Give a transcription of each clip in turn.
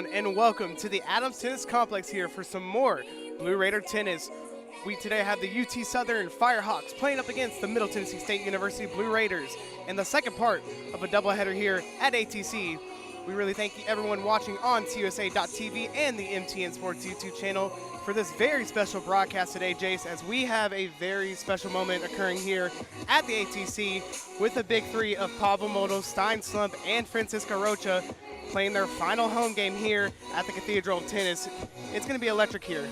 everyone, and welcome to the Adams Tennis Complex here for some more Blue Raider tennis. We today have the UT Southern Firehawks playing up against the Middle Tennessee State University Blue Raiders in the second part of a doubleheader here at ATC. We really thank everyone watching on TUSA.tv and the MTN Sports YouTube channel for this very special broadcast today, Jace, as we have a very special moment occurring here at the ATC with the big three of Pablo Moto, Stein Slump, and Francisco Rocha playing their final home game here at the Cathedral of Tennis. It's going to be electric here.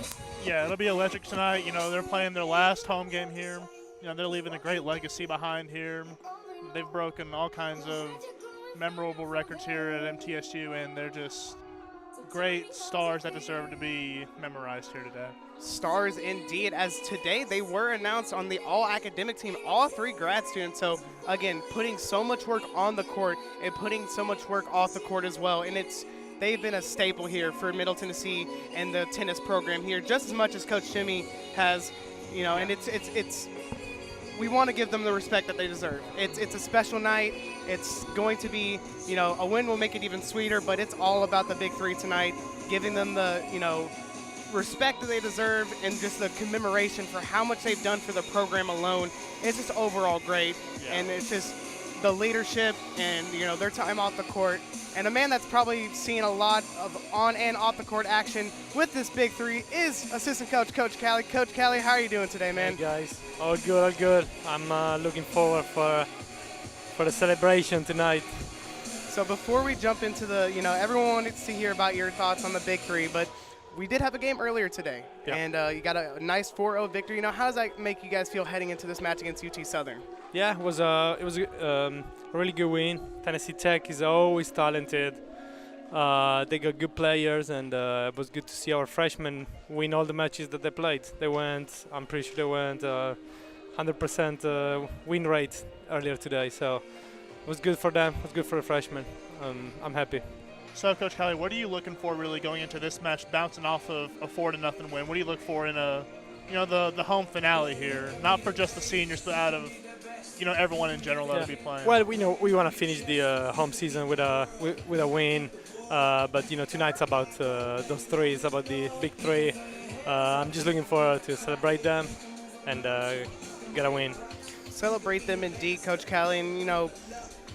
Yeah, it'll be electric tonight. You know, they're playing their last home game here. You know, they're leaving a great legacy behind here. They've broken all kinds of memorable records here at MTSU, and they're just great stars that deserve to be memorized here today. Stars indeed, as today they were announced on the all-academic team, all three grad students. So, again, putting so much work on the court and putting so much work off the court as well. And they've been a staple here for Middle Tennessee and the tennis program here, just as much as Coach Jimmy has, you know, and it's we want to give them the respect that they deserve. It's a special night. It's going to be, you know, a win will make it even sweeter, but it's all about the big three tonight, giving them the, you know, respect that they deserve and just the commemoration for how much they've done for the program alone. It's just overall great, and it's just the leadership and, you know, their time off the court. And a man that's probably seen a lot of on and off the court action with this big three is assistant coach, Coach Callie. Coach Callie, how are you doing today, man? Hey guys, all good, all good. I'm looking forward for the celebration tonight. So before we jump into the, you know, everyone wanted to hear about your thoughts on the big three, but we did have a game earlier today, and you got a nice 4-0 victory. You know, how does that make you guys feel heading into this match against UT Southern? Yeah, it was a really good win. Tennessee Tech is always talented. They got good players, and it was good to see our freshmen win all the matches that they played. I'm pretty sure they went 100% win rate earlier today, so it was good for them. It was good for the freshmen. I'm happy. So, Coach Callie, what are you looking for really going into this match, bouncing off of a 4-0 win? What do you look for in the home finale here? Not for just the seniors, but out of, you know, everyone in general that will be playing. Well, we want to finish the home season with a win, but you know, tonight's about those three. It's about the big three. I'm just looking forward to celebrate them and get a win. Celebrate them indeed, Coach Callie, and you know,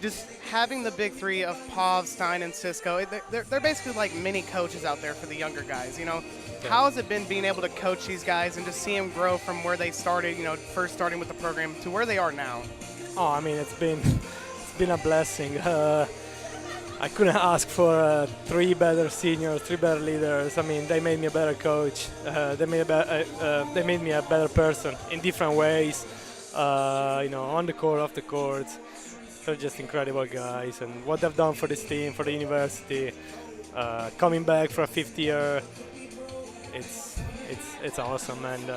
just having the big three of Pav, Stein, and Cisco, they're basically like mini coaches out there for the younger guys, you know. Yeah. How has it been being able to coach these guys and just see them grow from where they started, you know, first starting with the program to where they are now? Oh, I meit's been a blessing. I couldn't ask for three better seniors, three better leaders. I mean, they made me a better coach. They made me a better person in different ways, you know, on the court, off the court. They're just incredible guys, and what they've done for this team, for the university, coming back for a fifth year, it's awesome. And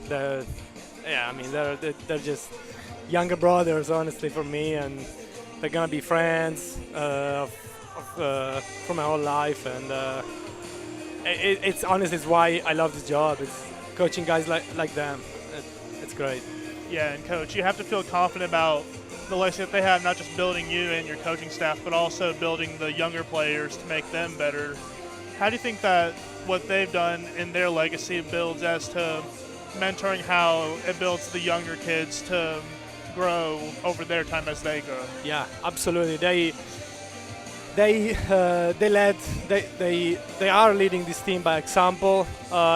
they're just younger brothers, honestly, for me, and they're gonna be friends for my whole life. And it's honestly, it's why I love this job. It's coaching guys like them. It's great. Yeah, and Coach, you have to feel confident about the legacy that they have, not just building you and your coaching staff, but also building the younger players to make them better. How do you think that what they've done in their legacy builds as to mentoring, how it builds the younger kids to grow over their time as they grow? Yeah, absolutely. They are leading this team by example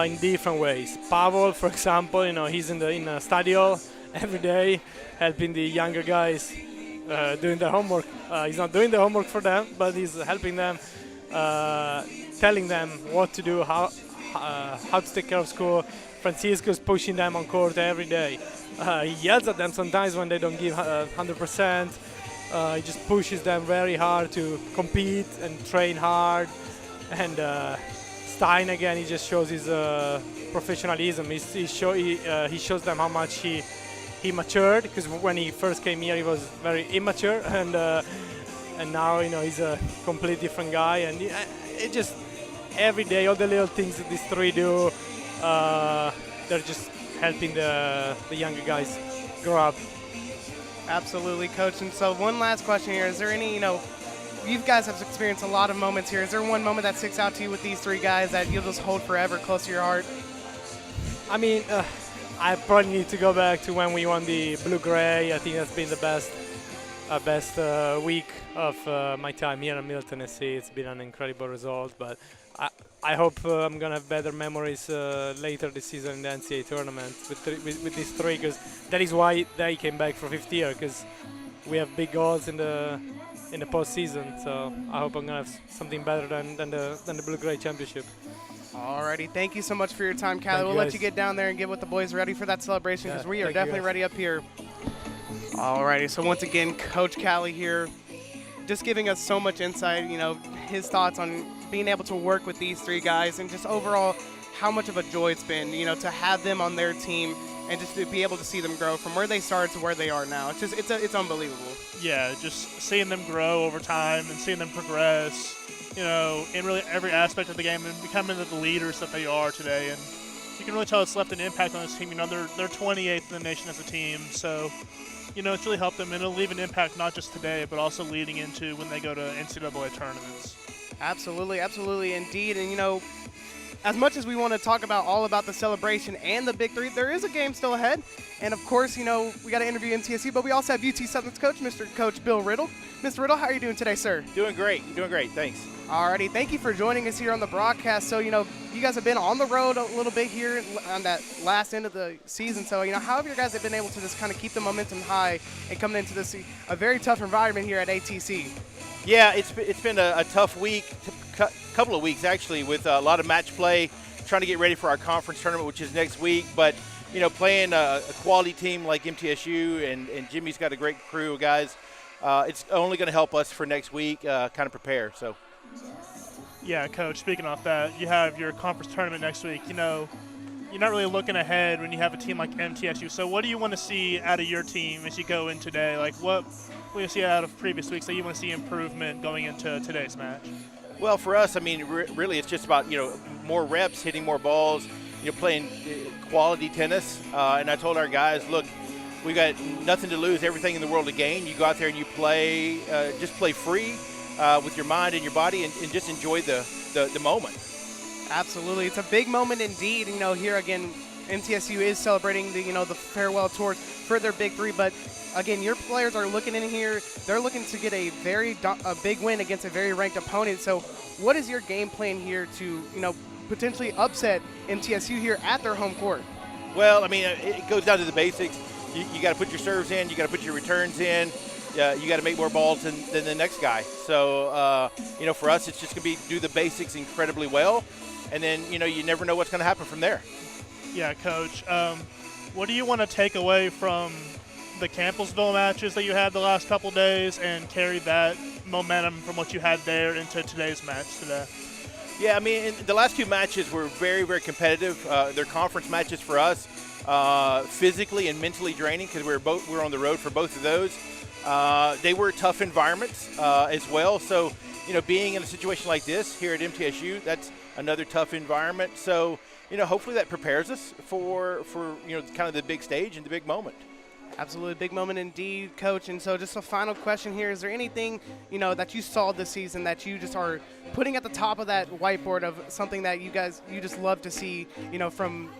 in different ways. Pavel, for example, you know, he's in a studio every day, helping the younger guys doing their homework. He's not doing the homework for them, but he's helping them, telling them what to do, how to take care of school. Francisco's pushing them on court every day. He yells at them sometimes when they don't give 100%. He just pushes them very hard to compete and train hard. And Stein, again, he just shows his professionalism. He shows them how much he matured, because when he first came here he was very immature, and now, you know, he's a completely different guy. And it just every day, all the little things that these three do, they're just helping the younger guys grow up. Absolutely, Coach. And so one last question here. Is there any, you know, you guys have experienced a lot of moments here. Is there one moment that sticks out to you with these three guys that you'll just hold forever close to your heart? I mean, I probably need to go back to when we won the blue-gray. I think that's been the best week of my time here in Middle Tennessee. It's been an incredible result, but I hope I'm gonna have better memories later this season in the NCAA tournament with these three, because that is why they came back for fifth year, because we have big goals in the postseason. So I hope I'm gonna have something better than the blue-gray championship. Alrighty, thank you so much for your time, Callie. We'll let you get down there and get with the boys ready for that celebration, because we are definitely ready up here. Alrighty, so once again, Coach Callie here, just giving us so much insight, his thoughts on being able to work with these three guys and just overall how much of a joy it's been, to have them on their team and just to be able to see them grow from where they started to where they are now. It's unbelievable. Yeah, just seeing them grow over time and seeing them progress, in really every aspect of the game and becoming the leaders that they are today. And you can really tell it's left an impact on this team. They're 28th in the nation as a team, so it's really helped them, and it'll leave an impact not just today, but also leading into when they go to NCAA tournaments. Absolutely, absolutely, indeed. And, as much as we want to talk about all about the celebration and the Big Three, there is a game still ahead. And, of course, we got to interview MTSU, but we also have UT Southern's coach, Mr. Coach Bill Riddle. Mr. Riddle, how are you doing today, sir? Doing great. Doing great. Thanks. Alrighty, thank you for joining us here on the broadcast. So, you guys have been on the road a little bit here on that last end of the season. So, how have you guys been able to just kind of keep the momentum high and coming into this a very tough environment here at ATC? Yeah, it's been a tough week, couple of weeks actually, with a lot of match play, trying to get ready for our conference tournament, which is next week. But playing a quality team like MTSU and Jimmy's got a great crew of guys. It's only going to help us for next week, kind of prepare. So. Yeah, Coach, speaking of that, you have your conference tournament next week. You're not really looking ahead when you have a team like MTSU. So what do you want to see out of your team as you go in today? Like, what do you see out of previous weeks that you want to see improvement going into today's match? Well, for us, really it's just about, more reps, hitting more balls, playing quality tennis. And I told our guys, look, we've got nothing to lose, everything in the world to gain. You go out there and you play, just play free with your mind and your body and just enjoy the moment. Absolutely. It's a big moment indeed. Here again, MTSU is celebrating the farewell tour for their Big Three, but again, your players are looking in here. They're looking to get a big win against a very ranked opponent. So what is your game plan here to, potentially upset MTSU here at their home court? Well, it goes down to the basics. You got to put your serves in. You got to put your returns in. You got to make more balls than the next guy. So, for us, it's just going to be do the basics incredibly well. And then, you never know what's going to happen from there. Yeah, Coach. What do you want to take away from the Campbellsville matches that you had the last couple days and carry that momentum from what you had there into today's match today? Yeah, the last two matches were very, very competitive. They're conference matches for us, physically and mentally draining because we were on the road for both of those. They were tough environments as well. So, being in a situation like this here at MTSU, that's another tough environment. So, hopefully that prepares us for kind of the big stage and the big moment. Absolutely, big moment indeed, Coach. And so just a final question here. Is there anything, that you saw this season that you just are putting at the top of that whiteboard of something that you just love to see, from,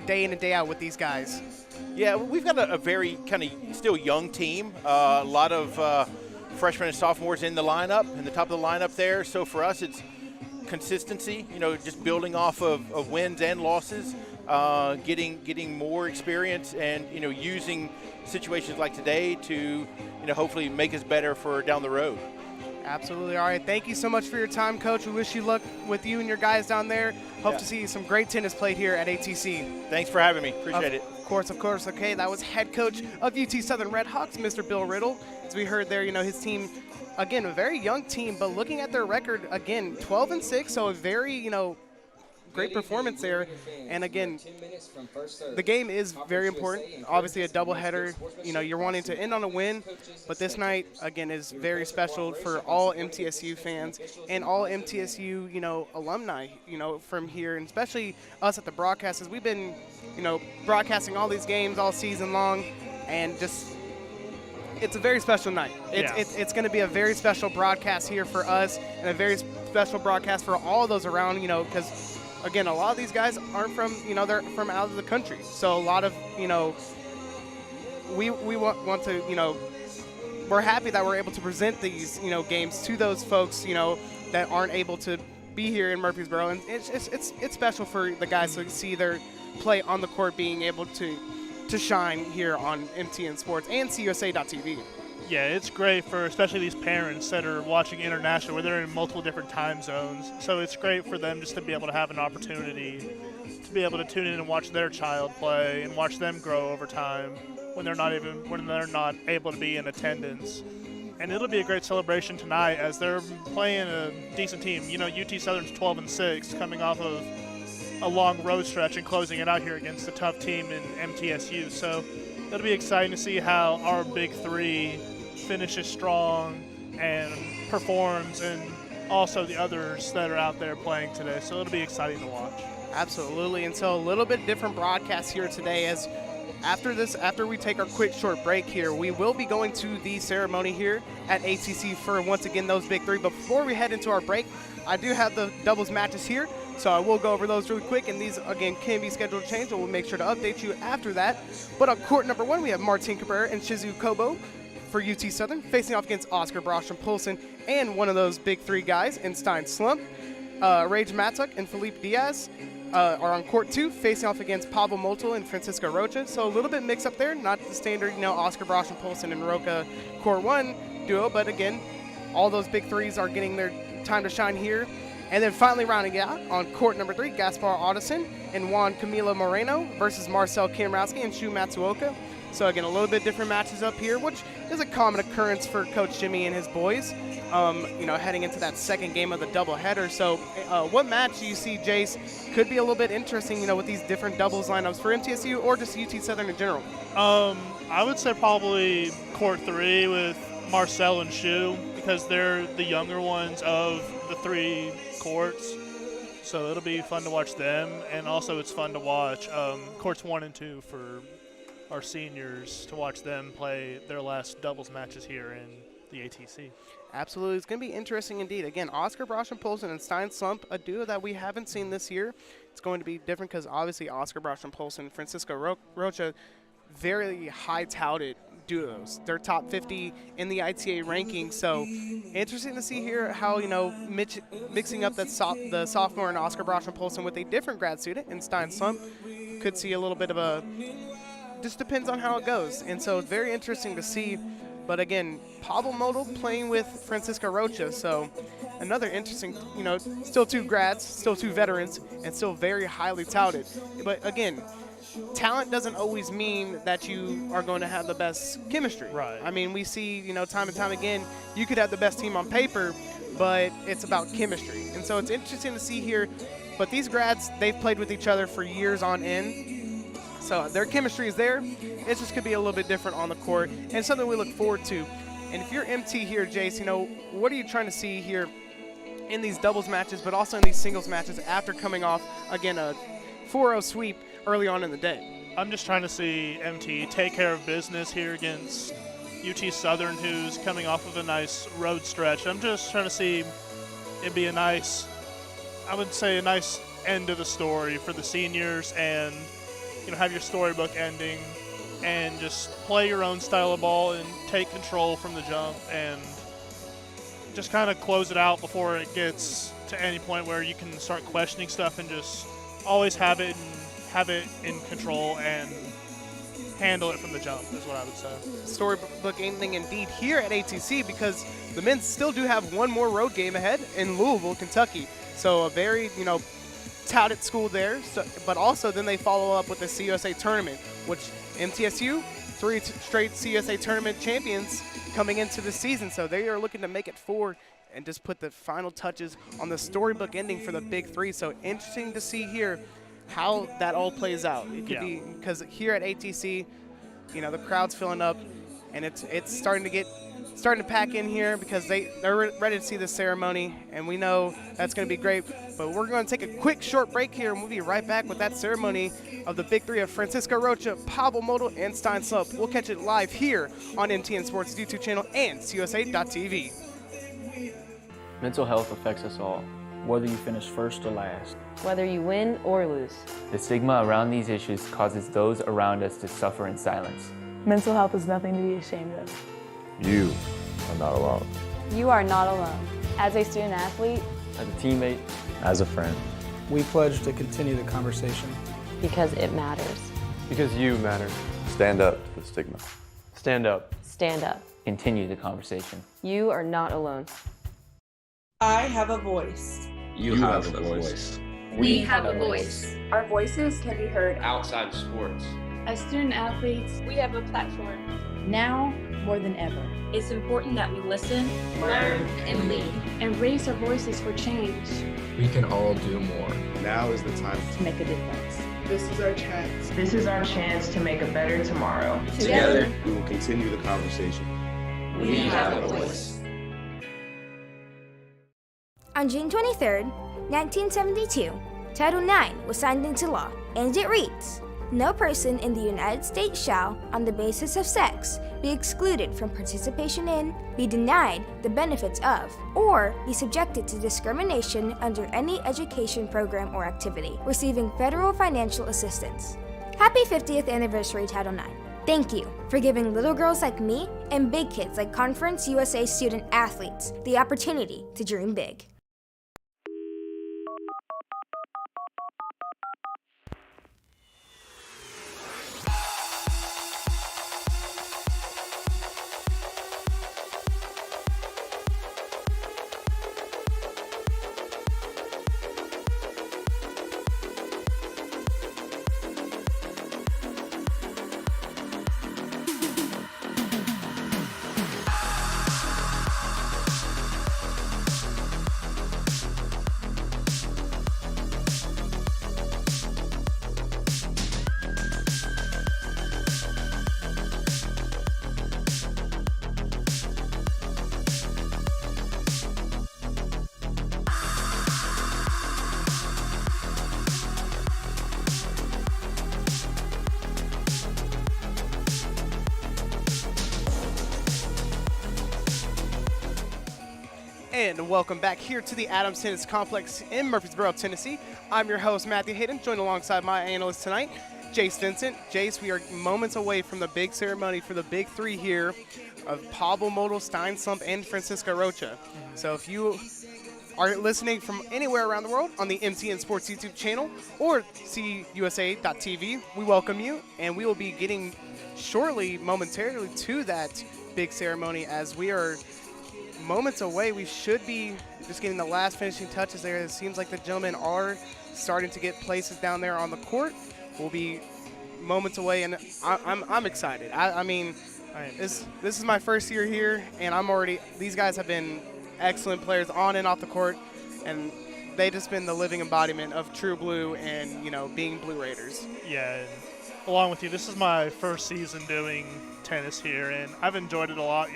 day in and day out with these guys? Yeah, we've got a very kind of still young team. A lot of freshmen and sophomores in the lineup, in the top of the lineup there. So for us, it's consistency, just building off of wins and losses, getting more experience and, using situations like today to, hopefully make us better for down the road. Absolutely. All right. Thank you so much for your time, Coach. We wish you luck with you and your guys down there. Hope to see some great tennis played here at ATC. Thanks for having me. Appreciate it. Of course. Okay, that was head coach of UT Southern Redhawks, Mr. Bill Riddle. As we heard there, his team, again, a very young team, but looking at their record, again, 12-6, so a very, great performance there. And again, the game is very important. Obviously a doubleheader, you're wanting to end on a win, but this night again is very special for all MTSU fans and all MTSU, alumni, from here, and especially us at the broadcast, as we've been, broadcasting all these games all season long, and just it's a very special night. It's going to be a very special broadcast here for us, and a very special broadcast for all those around, because, again, a lot of these guys aren't from, they're from out of the country. So a lot of, we want to, we're happy that we're able to present these, games to those folks, that aren't able to be here in Murfreesboro. And it's special for the guys to see their play on the court being able to shine here on MTN Sports and CUSA.TV. Yeah, it's great for especially these parents that are watching international, where they're in multiple different time zones. So it's great for them just to be able to have an opportunity to be able to tune in and watch their child play and watch them grow over time when they're not able to be in attendance. And it'll be a great celebration tonight as they're playing a decent team. UT Southern's 12-6, coming off of a long road stretch and closing it out here against a tough team in MTSU. So it'll be exciting to see how our big three finishes strong and performs, and also the others that are out there playing today. So it'll be exciting to watch. Absolutely. And so a little bit different broadcast here today, as after we take our quick short break here, we will be going to the ceremony here at ATC for, once again, those big three. But before we head into our break, I do have the doubles matches here, so I will go over those really quick, and these, again, can be scheduled to change, and we'll make sure to update you after that. But on court number 1, we have Martin Cabrera and Shizu Kobo for UT Southern, facing off against Oscar Brosham Poulsen and one of those big three guys in Stein Slump. Rage Matuk and Felipe Diaz are on court 2, facing off against Pablo Motul and Francisco Rocha. So a little bit mix up there, not the standard, Oscar Brosham Poulsen and Roca court 1 duo, but again, all those big threes are getting their time to shine here. And then finally rounding out on court number 3, Gaspar Audison and Juan Camilo Moreno versus Marcel Kimrowski and Shu Matsuoka. So again, a little bit different matches up here, which is a common occurrence for Coach Jimmy and his boys, heading into that second game of the doubleheader. So what match do you see, Jace, could be a little bit interesting, with these different doubles lineups for MTSU or just UT Southern in general? I would say probably court 3 with Marcel and Shu, because they're the younger ones of the 3 courts. So it'll be fun to watch them, and also it's fun to watch courts 1 and 2 for our seniors, to watch them play their last doubles matches here in the ATC. Absolutely. It's going to be interesting indeed. Again, Oscar Brosham Poulsen and Stein Slump, a duo that we haven't seen this year. It's going to be different because obviously Oscar Brosham Poulsen and Francisco Rocha, very high-touted duos. They're top 50 in the ITA rankings. So interesting to see here how, mixing up the sophomore and Oscar Brosham Poulsen with a different grad student in Stein Slump could see a little bit of a, just depends on how it goes. And so it's very interesting to see. But again, Pablo Motul playing with Francisco Rocha. So another interesting, still 2 grads, still 2 veterans, and still very highly touted. But again, talent doesn't always mean that you are going to have the best chemistry. Right. I mean, we see, time and time again, you could have the best team on paper, but it's about chemistry. And so it's interesting to see here. But these grads, they've played with each other for years on end. So their chemistry is there. It just could be a little bit different on the court, and something we look forward to. And if you're MT here, Jace, what are you trying to see here in these doubles matches, but also in these singles matches after coming off, again, a 4-0 sweep early on in the day? I'm just trying to see MT take care of business here against UT Southern, who's coming off of a nice road stretch. I'm just trying to see it be a nice end of the story for the seniors, and have your storybook ending and just play your own style of ball and take control from the jump and just kind of close it out before it gets to any point where you can start questioning stuff, and just always have it in control and handle it from the jump is what I would say. Storybook ending indeed here at ATC, because the men still do have one more road game ahead in Louisville, Kentucky. So a very, touted school there, but also then they follow up with the CUSA tournament, which MTSU, 3 straight CUSA tournament champions coming into the season. So they are looking to make it 4 and just put the final touches on the storybook ending for the big 3. So interesting to see here how that all plays out. It could be, because here at ATC, the crowd's filling up, and it's starting to pack in here because they're ready to see the ceremony, and we know that's going to be great. But we're going to take a quick short break here, and we'll be right back with that ceremony of the Big Three of Francisco Rocha, Pablo Model, and Stein Slup. We'll catch it live here on MTN Sports YouTube channel and CUSA.tv. Mental health affects us all, whether you finish first or last. Whether you win or lose. The stigma around these issues causes those around us to suffer in silence. Mental health is nothing to be ashamed of. You are not alone. You are not alone. As a student athlete, As a teammate, As a friend. We pledge to continue the conversation. because it matters. because you matter. Stand up to the stigma. Stand up. Stand up. Continue the conversation. You are not alone. I have a voice. You have a voice. We have a voice. Our voices can be heard Outside of sports. As student athletes, we have a platform. Now more than ever. It's important that we listen, learn, and lead, and raise our voices for change. We can all do more. Now is the time To make a difference. This is our chance. This is our chance to make a better tomorrow. Together, we will continue the conversation. We have a voice. On June 23, 1972, Title IX was signed into law, and it reads, "No person in the United States shall, on the basis of sex, be excluded from participation in, be denied the benefits of, or be subjected to discrimination under any education program or activity, receiving federal financial assistance." Happy 50th anniversary, Title IX. Thank you for giving little girls like me and big kids like Conference USA student athletes the opportunity to dream big. And welcome back here to the Adams Tennis Complex in Murfreesboro, Tennessee. I'm your host, Matthew Hayden, joined alongside my analyst tonight, Jace Vincent. Jace, we are moments away from the big ceremony for the Big Three here of Pablo Model, Stein Slump, and Francisco Rocha. So if you are listening from anywhere around the world on the MTN Sports YouTube channel or CUSA.tv, we welcome you, and we will be getting shortly, momentarily, to that big ceremony as we are moments away. We should be just getting the last finishing touches there. It seems like the gentlemen are starting to get places down there on the court. We'll be moments away, and I'm excited. I mean, this is my first year here, and these guys have been excellent players on and off the court, and they've just been the living embodiment of true blue and, being Blue Raiders. Yeah, and along with you, this is my first season doing tennis here, and I've enjoyed it a lot,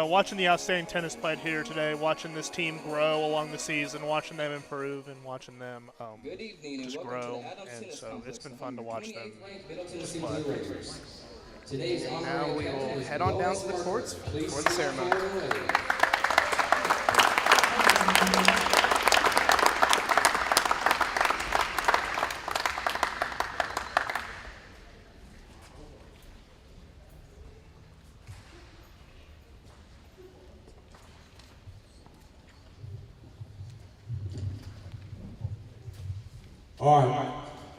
watching the outstanding tennis played here today, watching this team grow along the season, watching them improve, and watching them just grow. And so it's been fun to watch them just play. Now we will head on down to the courts for the ceremony. All right.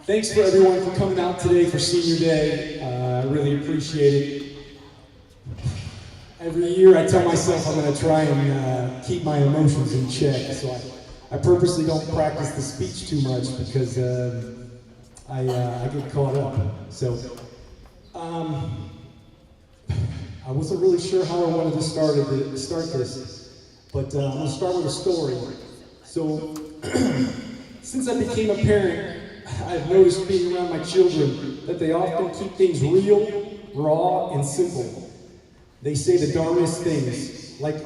Thanks for everyone for coming out today for Senior Day. I really appreciate it. Every year I tell myself I'm going to try and keep my emotions in check, so I purposely don't practice the speech too much because I get caught up. So I wasn't really sure how I wanted to start this, but I'm going to start with a story. So since I became a parent, I've noticed being around my children that they often keep things real, raw, and simple. They say the darndest things, like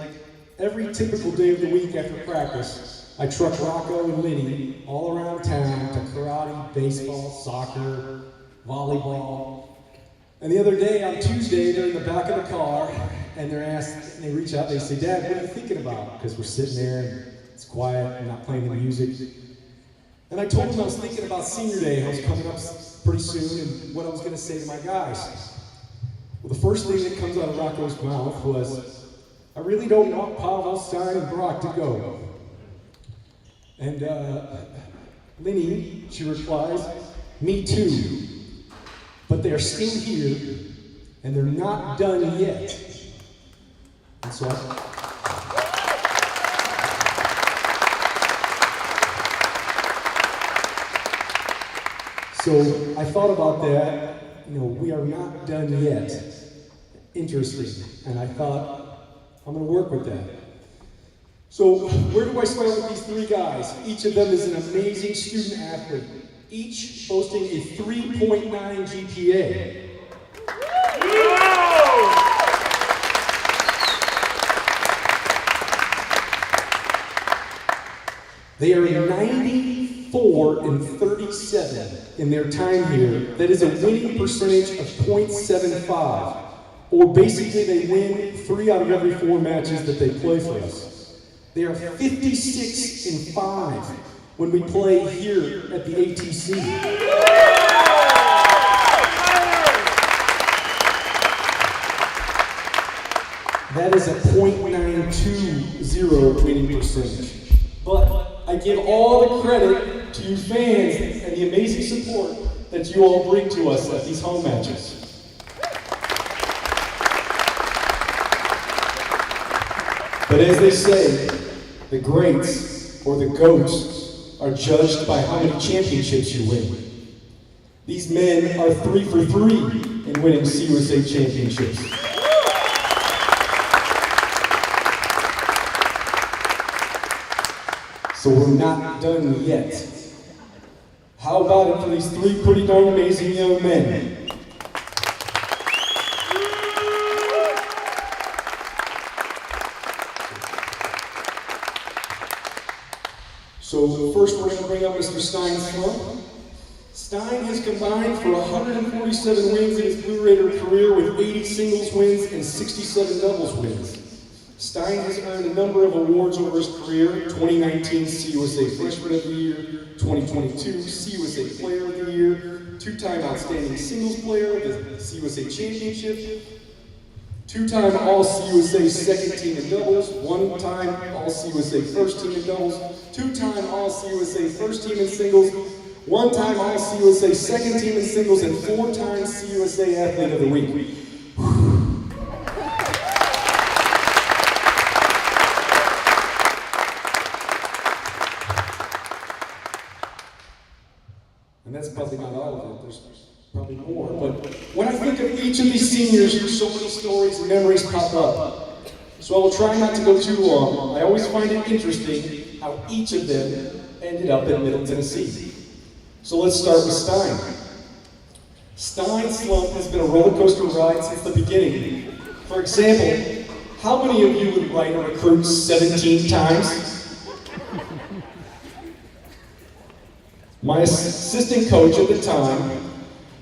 every typical day of the week after practice, I truck Rocco and Lenny all around town to karate, baseball, soccer, volleyball. And the other day, on Tuesday, they're in the back of the car, and they reach out, they say, Dad, what are you thinking about? Because we're sitting there, and it's quiet, and not playing the music. And I told them I was thinking about senior day. I was coming up pretty soon, and what I was going to say to my guys. Well, the first thing that comes out of Rocco's mouth was, I really don't want Pavel, Stein, and Brock to go. And Lenny, she replies, me too. But they're still here, and they're not done yet. And so I thought about that, we are not done yet. Interesting. And I thought, I'm going to work with that. So where do I start with these three guys? Each of them is an amazing student athlete, each boasting a 3.9 GPA. They are 94 and 37 in their time here. That is a winning percentage of .75. Or basically they win 3 out of every 4 matches that they play for us. They are 56 and 5 when we play here at the ATC. That is a .920 winning percentage. But I give all the credit to you fans and the amazing support that you all bring to us at these home matches. But as they say, the greats or the GOATs are judged by how many championships you win. These men are 3 for 3 in winning CUSA championships. So we're not done yet. How about it for these 3 pretty darn amazing young men? So first we're going to bring up Mr. Stein Slump. Stein has combined for 147 wins in his Blue Raider career with 80 singles wins and 67 doubles wins. Stein has earned a number of awards over his career: 2019 CUSA Freshman of the Year, 2022 CUSA Player of the Year, 2-time Outstanding Singles Player of the CUSA Championship, 2-time All-CUSA Second Team in Doubles, 1-time All-CUSA First Team in Doubles, 2-time All-CUSA First Team in Singles, 1-time All-CUSA Second Team in Singles, and 4-time CUSA Athlete of the Week. And that's probably not all of it. There's probably more. But when I think of each of these seniors, so many stories and memories pop up. So I will try not to go too long. I always find it interesting how each of them ended up in Middle Tennessee. So let's start with Stein. Stein's slump has been a roller coaster ride since the beginning. For example, how many of you would write a recruit 17 times? My assistant coach at the time,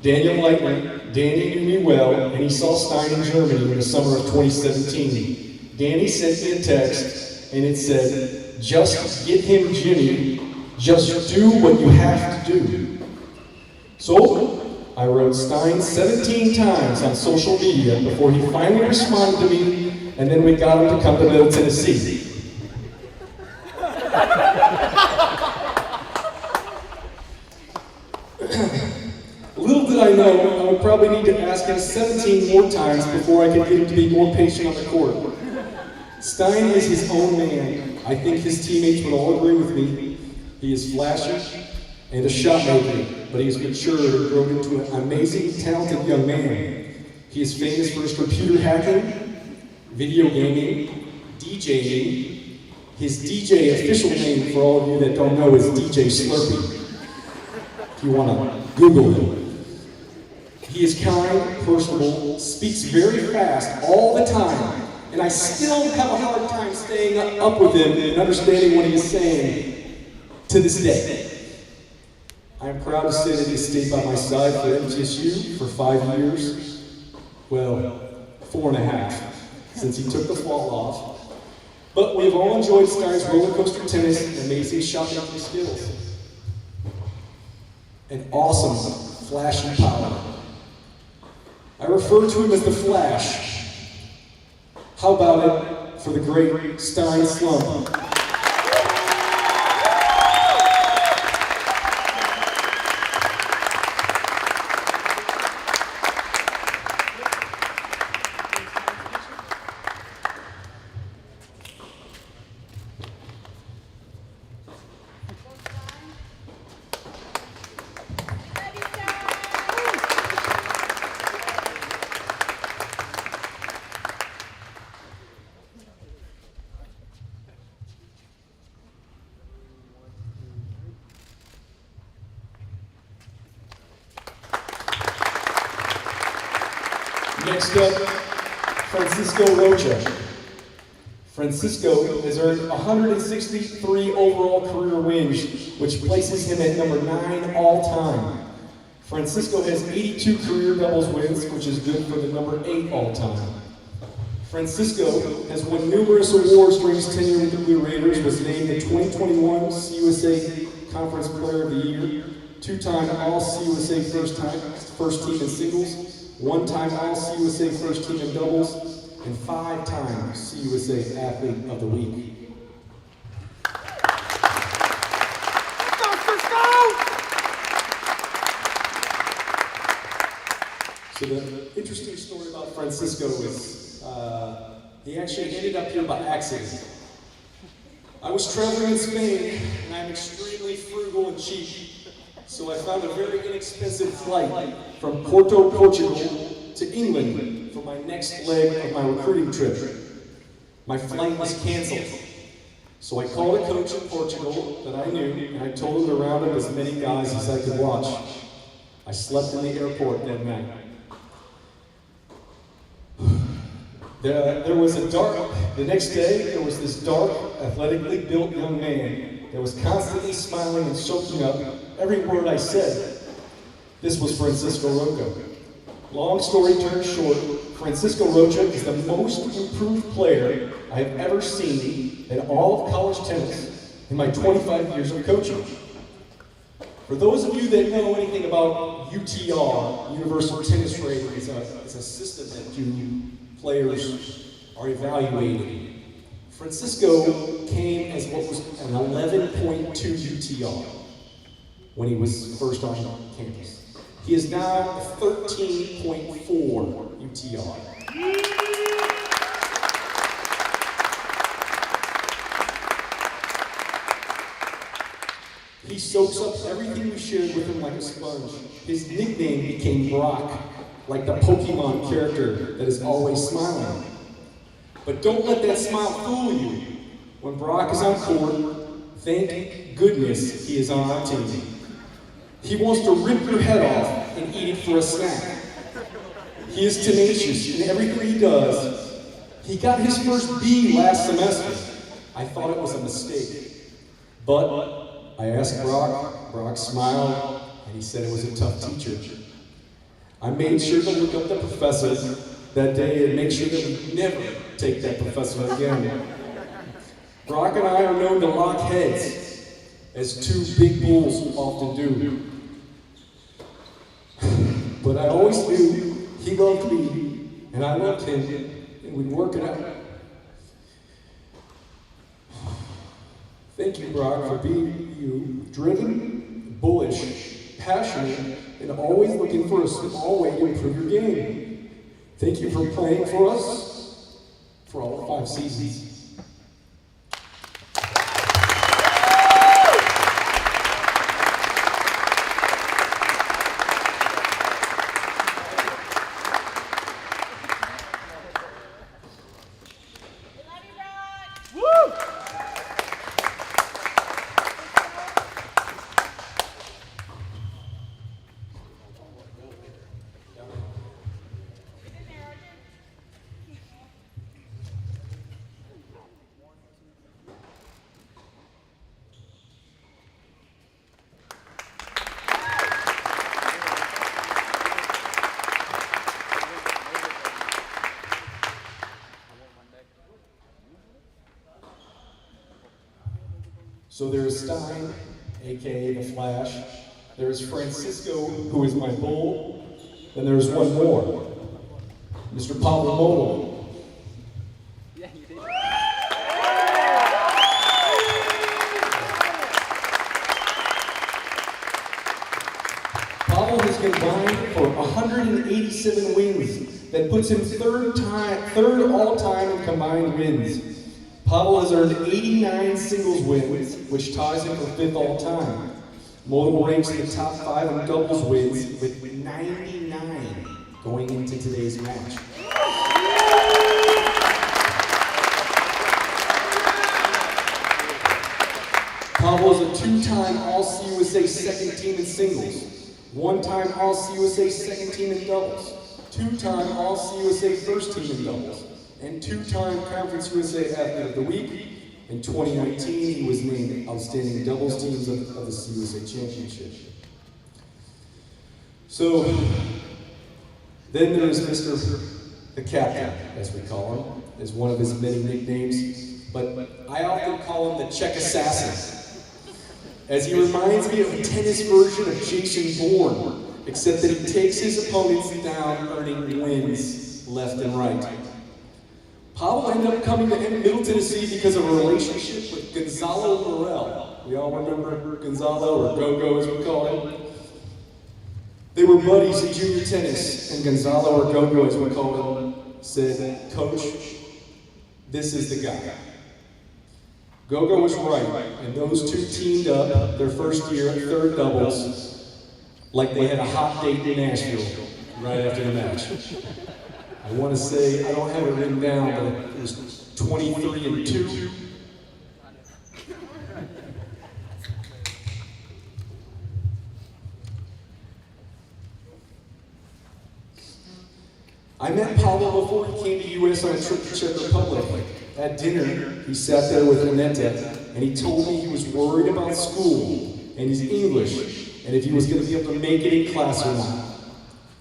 Daniel Leitner, Danny knew me well, and he saw Stein in Germany in the summer of 2017. Danny sent me a text, and it said, just get him Jimmy, just do what you have to do. So, I wrote Stein 17 times on social media before he finally responded to me, and then we got him to come to Middle Tennessee. Little did I know, I would probably need to ask him 17 more times before I could get him to be more patient on the court. Stein is his own man. I think his teammates would all agree with me. He is flashy and a shot maker, but he has matured and grown into an amazing, talented young man. He is famous for his computer hacking, video gaming, DJing. His DJ official name, for all of you that don't know, is DJ Slurpee. If you want to Google him. He is kind, personable, speaks very fast all the time, and I still have a hard time staying up with him and understanding what he is saying to this day. I am proud to say that he stayed by my side for MTSU for 5 years. Well, 4.5, since he took the fall off. But we have all enjoyed Sky's roller coaster tennis and amazing shot-making skills. And awesome, flashy power. I refer to him as the Flash. How about it for the great Stein Slump? Next up, Francisco Rocha. Francisco has earned 163 overall career wins, which places him at number 9 all-time. Francisco has 82 career doubles wins, which is good for the number 8 all-time. Francisco has won numerous awards during his tenure with the Blue Raiders, was named the 2021 CUSA Conference Player of the Year, 2-time All-CUSA first team in singles, 1-time All-CUSA first team in doubles, and 5-time CUSA Athlete of the Week. So the interesting story about Francisco is he actually ended up here by accident. I was traveling in Spain, and I'm extremely frugal and cheap. So I found a very inexpensive flight from Porto, Portugal to England for my next leg of my recruiting trip. My flight was canceled. So I called a coach in Portugal that I knew, and I told him to round up as many guys as I could watch. I slept in the airport that night. The next day, there was this dark, athletically built young man that was constantly smiling and soaking up every word I said. This was Francisco Rocha. Long story turned short, Francisco Rocha is the most improved player I have ever seen in all of college tennis in my 25 years of coaching. For those of you that know anything about UTR, Universal Tennis Rating, it's a system that players are evaluated. Francisco came as what was an 11.2 UTR when he was first on campus. He is now a 13.4 UTR. He soaks up everything we shared with him like a sponge. His nickname became Brock, like the Pokemon character that is always smiling. But don't let that smile fool you. When Brock is on court, thank goodness he is on our team. He wants to rip your head off and eat it for a snack. He is tenacious in everything he does. He got his first B last semester. I thought it was a mistake. But I asked Brock smiled, and he said it was a tough teacher. I made sure to look up the professor that day and make sure that we never take that professor again. Brock and I are known to lock heads, as two big bulls often do. But I always knew he loved me, and I loved him, and we'd work it out. Thank you, Brock, for being you, driven, bullish, passionate, and always looking for a small way to improve your game. Thank you for playing for us for all 5 seasons. So there is Stein, aka the Flash. There is Francisco, who is my bull. And there is one more, Mr. Pablo. Pablo has combined for 187 wins. That puts him third all-time in combined wins. Pablo has earned 89 singles wins, which ties him for 5th all-time. Mo ranks in the top 5 in doubles wins with 99 going into today's match. Pablo is a 2-time All-CUSA second team in singles, 1-time All-CUSA second team in doubles, 2-time All-CUSA first team in doubles, and 2-time Conference USA Athlete of the Week. In 2019, he was named Outstanding Doubles Teams of the CUSA Championship. So, then there is Mr. the Captain, as we call him, as one of his many nicknames, but I often call him the Czech Assassin, as he reminds me of a tennis version of Jason Bourne, except that he takes his opponents down, earning wins left and right. Pablo ended up coming to Middle Tennessee because of a relationship with Gonzalo Morel. We all remember Gonzalo, or Go-Go as we call him. They were buddies in junior tennis, and Gonzalo, or Go-Go as we call him, said, "Coach, this is the guy." Go-Go was right, and those two teamed up their first year at third doubles like they had a hot date in Nashville right after the match. I want to say, I don't have it written down, but it was 23-2. I met Pablo before he came to US on a trip to Czech Republic. At dinner, he sat there with Annette, and he told me he was worried about school and his English, and if he was going to be able to make it in class or not.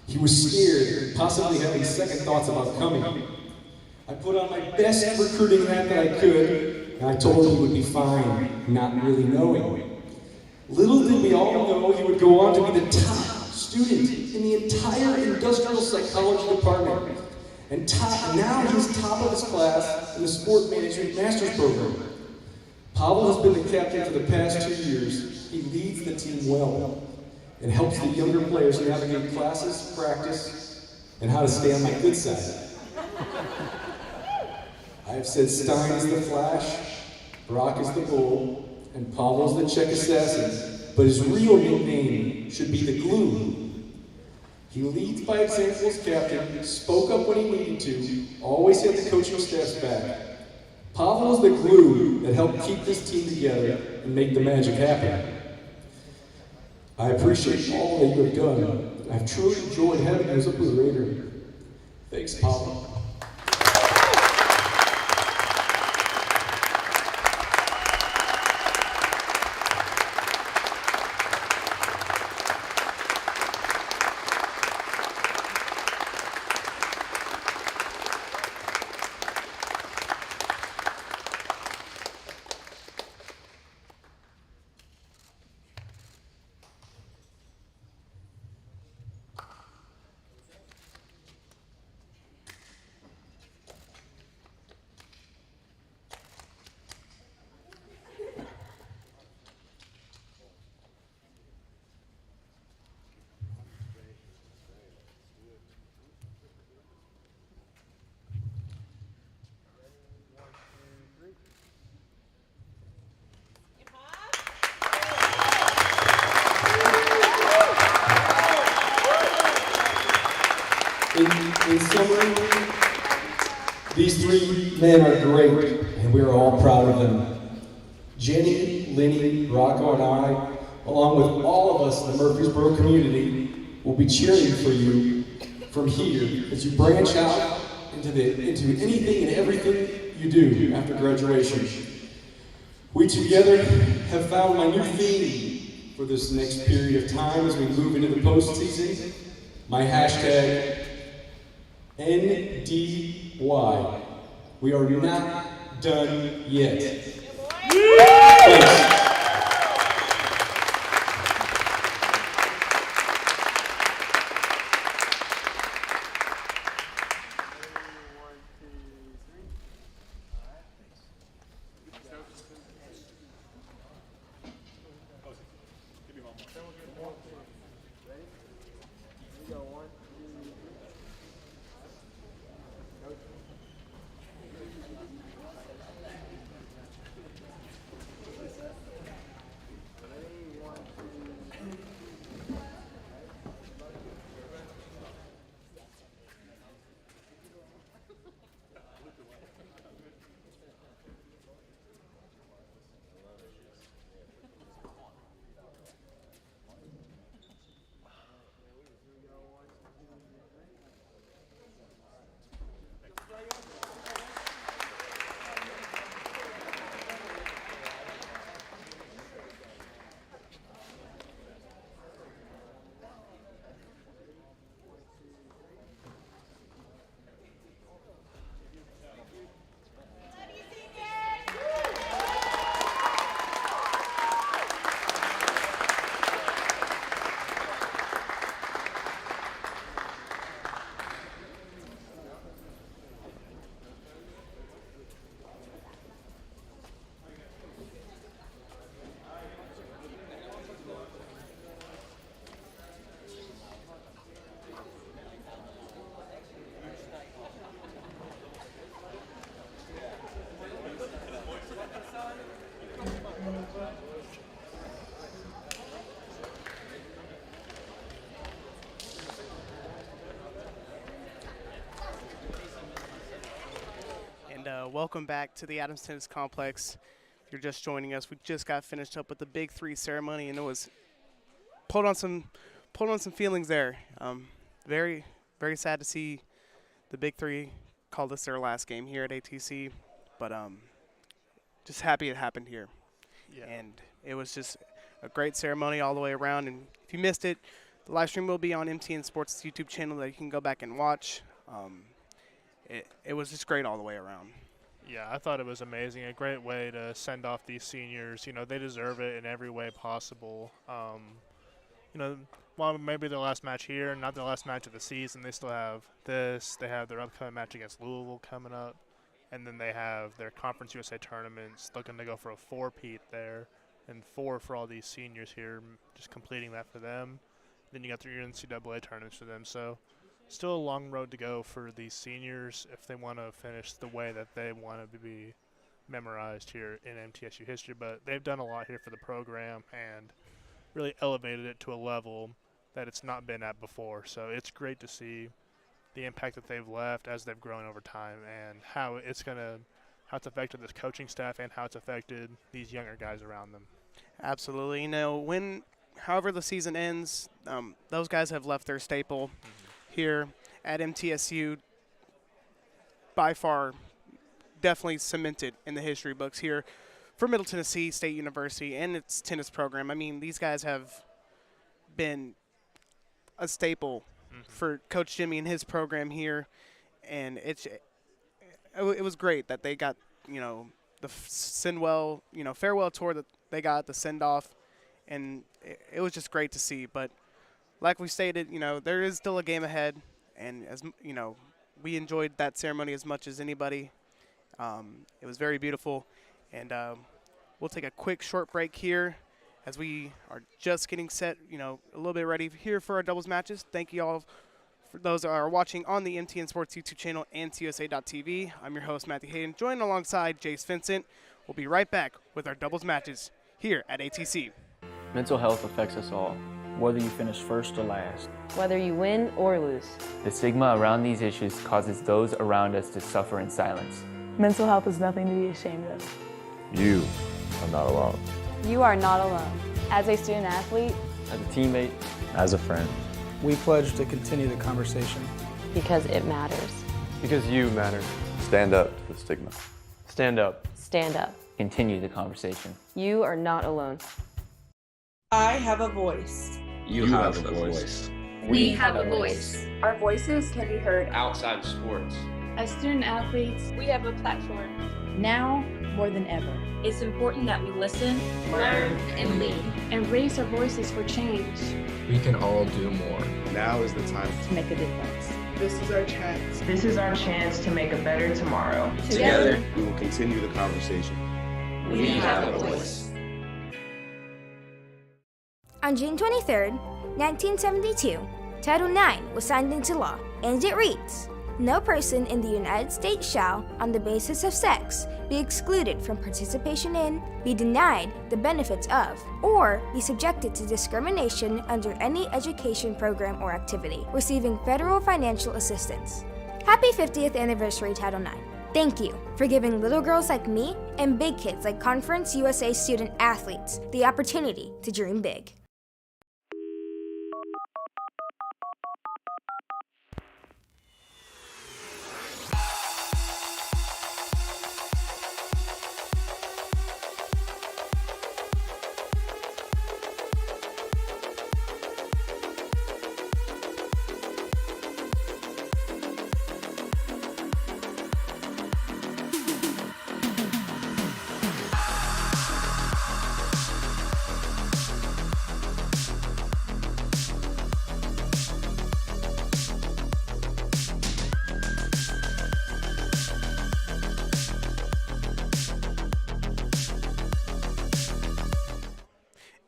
He was scared, possibly having second thoughts about coming. I put on my best recruiting hat that I could, and I told him he would be fine, not really knowing. Little did we all know he would go on to be the top student in the entire industrial psychology department. And now he's top of his class in the sport management master's program. Pablo has been the captain for the past 2 years. He leads the team well and helps the younger players navigate classes, practice, and how to stay on my good side. I have said Stein is the Flash, Brock is the Bull, and Pablo's the Czech Assassin, but his real nickname should be the Glue. He leads by example as captain, spoke up when he needed to, always had the coaching staff's back. Pablo is the glue that helped keep this team together and make the magic happen. I appreciate all that you have done. I've truly enjoyed having you as a Blue Raider. Thanks, Pablo. In summary, these three men are great, and we are all proud of them. Jenny, Lenny, Rocco, and I, along with all of us in the Murfreesboro community, will be cheering for you from here as you branch out into anything and everything you do after graduation. We together have found my new theme for this next period of time as we move into the postseason. My hashtag, NDY. We are not done yet. Thanks. welcome back to the Adams Tennis Complex. If you're just joining us, we just got finished up with the Big Three ceremony, and it was pulled on some feelings there. Very, very sad to see the Big Three call this their last game here at ATC, but just happy it happened here. Yeah. And it was just a great ceremony all the way around. And if you missed it, the live stream will be on MTN Sports' YouTube channel that you can go back and watch. It was just great all the way around. Yeah, I thought it was amazing. A great way to send off these seniors. You know, they deserve it in every way possible. You know, while maybe their last match here, not their last match of the season, they still have this. They have their upcoming match against Louisville coming up. And then they have their Conference USA tournaments, looking to go for a 4-peat there. And 4 for all these seniors here, just completing that for them. Then you got your NCAA tournaments for them. So still a long road to go for these seniors if they want to finish the way that they want to be memorized here in MTSU history. But they've done a lot here for the program and really elevated it to a level that it's not been at before. So it's great to see the impact that they've left as they've grown over time and how it's affected this coaching staff and how it's affected these younger guys around them. Absolutely. You know, however the season ends, those guys have left their staple here at MTSU, by far definitely cemented in the history books here for Middle Tennessee State University and its tennis program. I mean, these guys have been a staple for Coach Jimmy and his program here, and it was great that they got, you know, the farewell tour that they got, the send-off, and it was just great to see. But like we stated, you know, there is still a game ahead, and as you know, we enjoyed that ceremony as much as anybody. It was very beautiful, and we'll take a quick short break here as we are just getting set, you know, a little bit ready here for our doubles matches. Thank you all for those that are watching on the MTN Sports YouTube channel and TUSA.tv. I'm your host, Matthew Hayden, joined alongside Jace Vincent. We'll be right back with our doubles matches here at ATC. Mental health affects us all, whether you finish first or last. Whether you win or lose. The stigma around these issues causes those around us to suffer in silence. Mental health is nothing to be ashamed of. You are not alone. You are not alone. As a student athlete, As a teammate, As a friend. We pledge to continue the conversation. because it matters. Because you matter. Stand up to the stigma. Stand up. Stand up. Continue the conversation. You are not alone. I have a voice. You have a voice. We have a voice. Our voices can be heard. Outside of sports. As student athletes, we have a platform. Now more than ever. It's important that we listen, learn, and lead, and raise our voices for change. We can all do more. Now is the time To make a difference. This is our chance. This is our chance to make a better tomorrow. Together, we will continue the conversation. we have a voice. On June 23, 1972, Title IX was signed into law, and it reads, "No person in the United States shall, on the basis of sex, be excluded from participation in, be denied the benefits of, or be subjected to discrimination under any education program or activity, receiving federal financial assistance." Happy 50th anniversary, Title IX. Thank you for giving little girls like me and big kids like Conference USA student athletes the opportunity to dream big.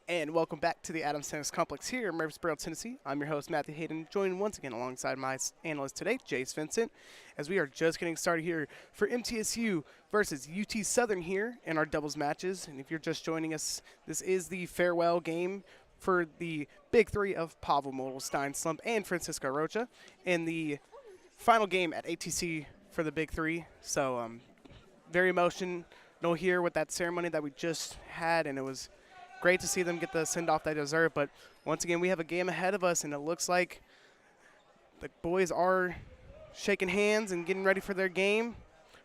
And welcome back to the Adams Tennis Complex here in Murfreesboro, Tennessee. I'm your host, Matthew Hayden, joined once again alongside my analyst today, Jace Vincent, as we are just getting started here for MTSU versus UT Southern here in our doubles matches. And if you're just joining us, this is the farewell game for the big three of Pavel Modelstein Slump and Francisco Rocha in the final game at ATC for the big three. So very emotional here with that ceremony that we just had, and it was great to see them get the send-off they deserve. But once again, we have a game ahead of us, and it looks like the boys are shaking hands and getting ready for their game.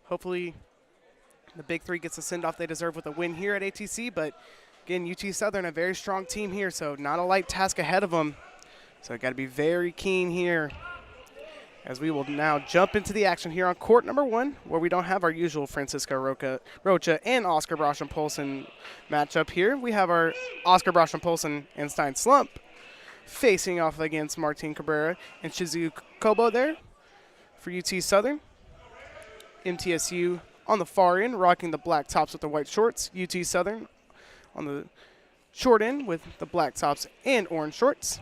Hopefully the Big Three gets the send-off they deserve with a win here at ATC. But again, UT Southern, a very strong team here, so not a light task ahead of them. So got to be very keen here as we will now jump into the action here on court number 1, where we don't have our usual Francisco Rocha and Oscar Brosham-Polson matchup here. We have our Oscar Brosham-Polson and Stein Slump facing off against Martin Cabrera and Shizuku Kobo there for UT Southern. MTSU on the far end, rocking the black tops with the white shorts. UT Southern on the short end with the black tops and orange shorts.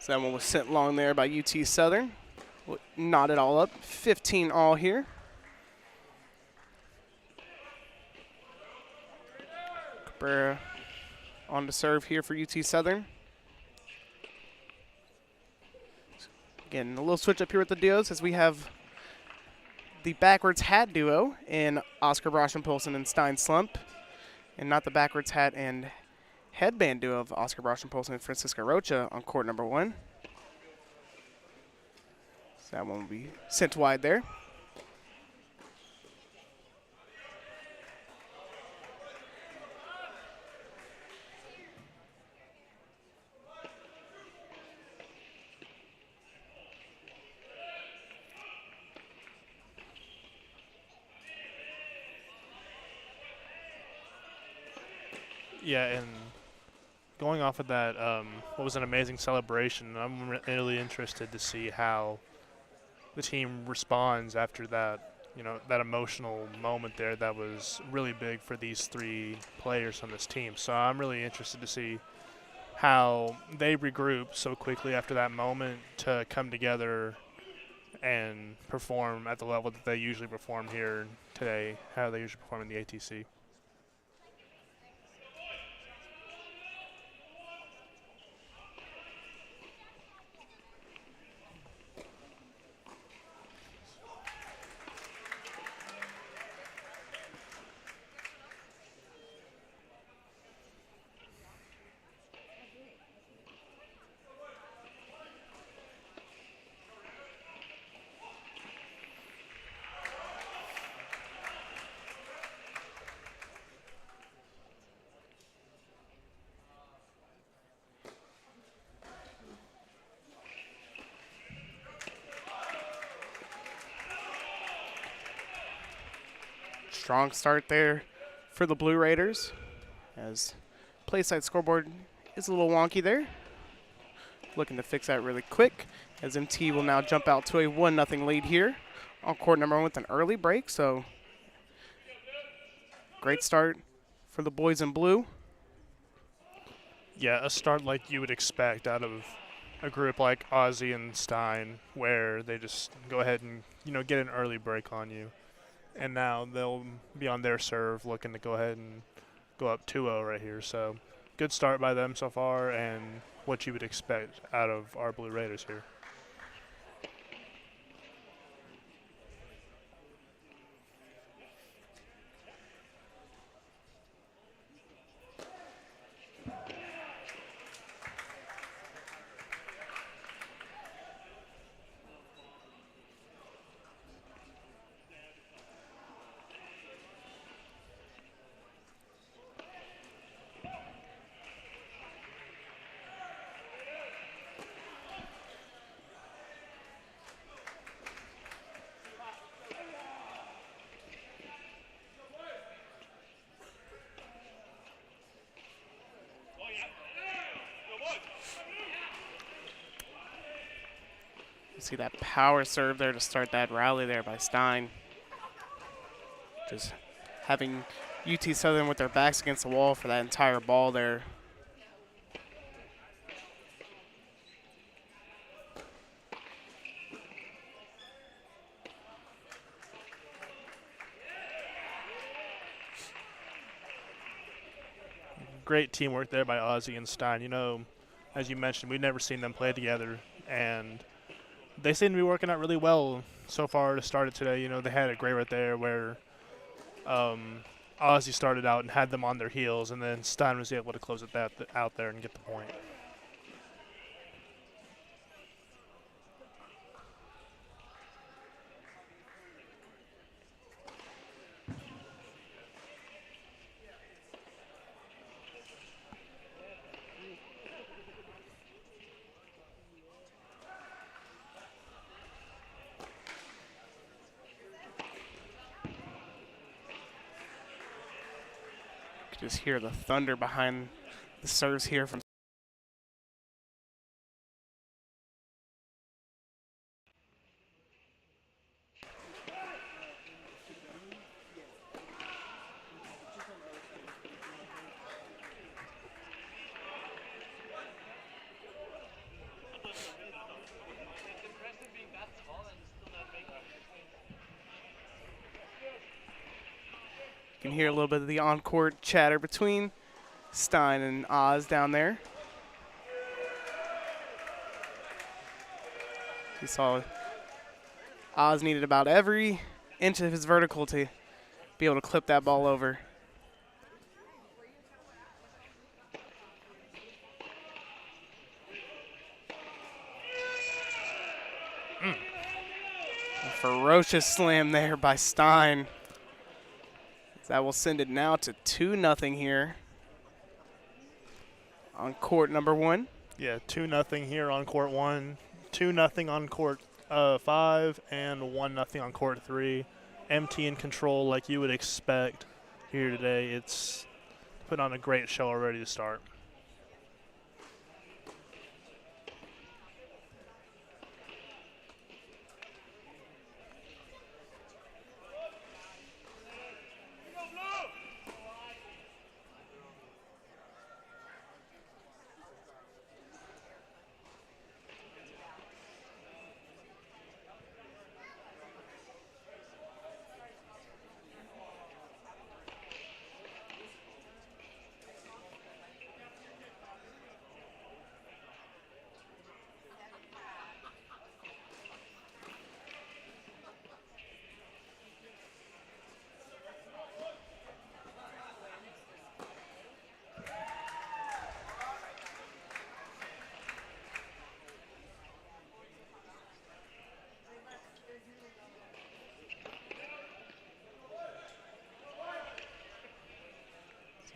So that one was sent long there by UT Southern. Knot it all up. 15 all here. Cabrera on to serve here for UT Southern. Again, a little switch up here with the duos as we have the backwards hat duo in Oscar Brosham-Polson and Stein Slump, and not the backwards hat and headband duo of Oscar Brosham-Polson and Francisco Rocha on court number 1. So that one will be sent wide there. Yeah, and going off of that, what was an amazing celebration. I'm really interested to see how the team responds after that, that emotional moment there that was really big for these 3 players on this team. So I'm really interested to see how they regroup so quickly after that moment to come together and perform at the level that they usually perform here today, how they usually perform in the ATC. Strong start there for the Blue Raiders, as playside scoreboard is a little wonky there. Looking to fix that really quick, as MT will now jump out to a 1-0 lead here on court number 1 with an early break. So great start for the boys in blue. Yeah, a start like you would expect out of a group like Ozzy and Stein, where they just go ahead and get an early break on you. And now they'll be on their serve looking to go ahead and go up 2-0 right here. So good start by them so far, and what you would expect out of our Blue Raiders here. You see that power serve there to start that rally there by Stein. Just having UT Southern with their backs against the wall for that entire ball there. Great teamwork there by Ozzie and Stein. You know, as you mentioned, we've never seen them play together, and they seem to be working out really well so far to start it today. You know, they had a great right there where Ozzie started out and had them on their heels, and then Stein was able to close it out there and get the point. Just hear the thunder behind the serves here from You can hear a little bit of the on-court chatter between Stein and Oz down there. You saw Oz needed about every inch of his vertical to be able to clip that ball over. A ferocious slam there by Stein. That will send it now to 2-0 here on court number 1. Yeah, 2-0 here on court 1, 2-0 on court 5, and 1-0 on court 3. MT in control like you would expect here today. It's put on a great show already to start.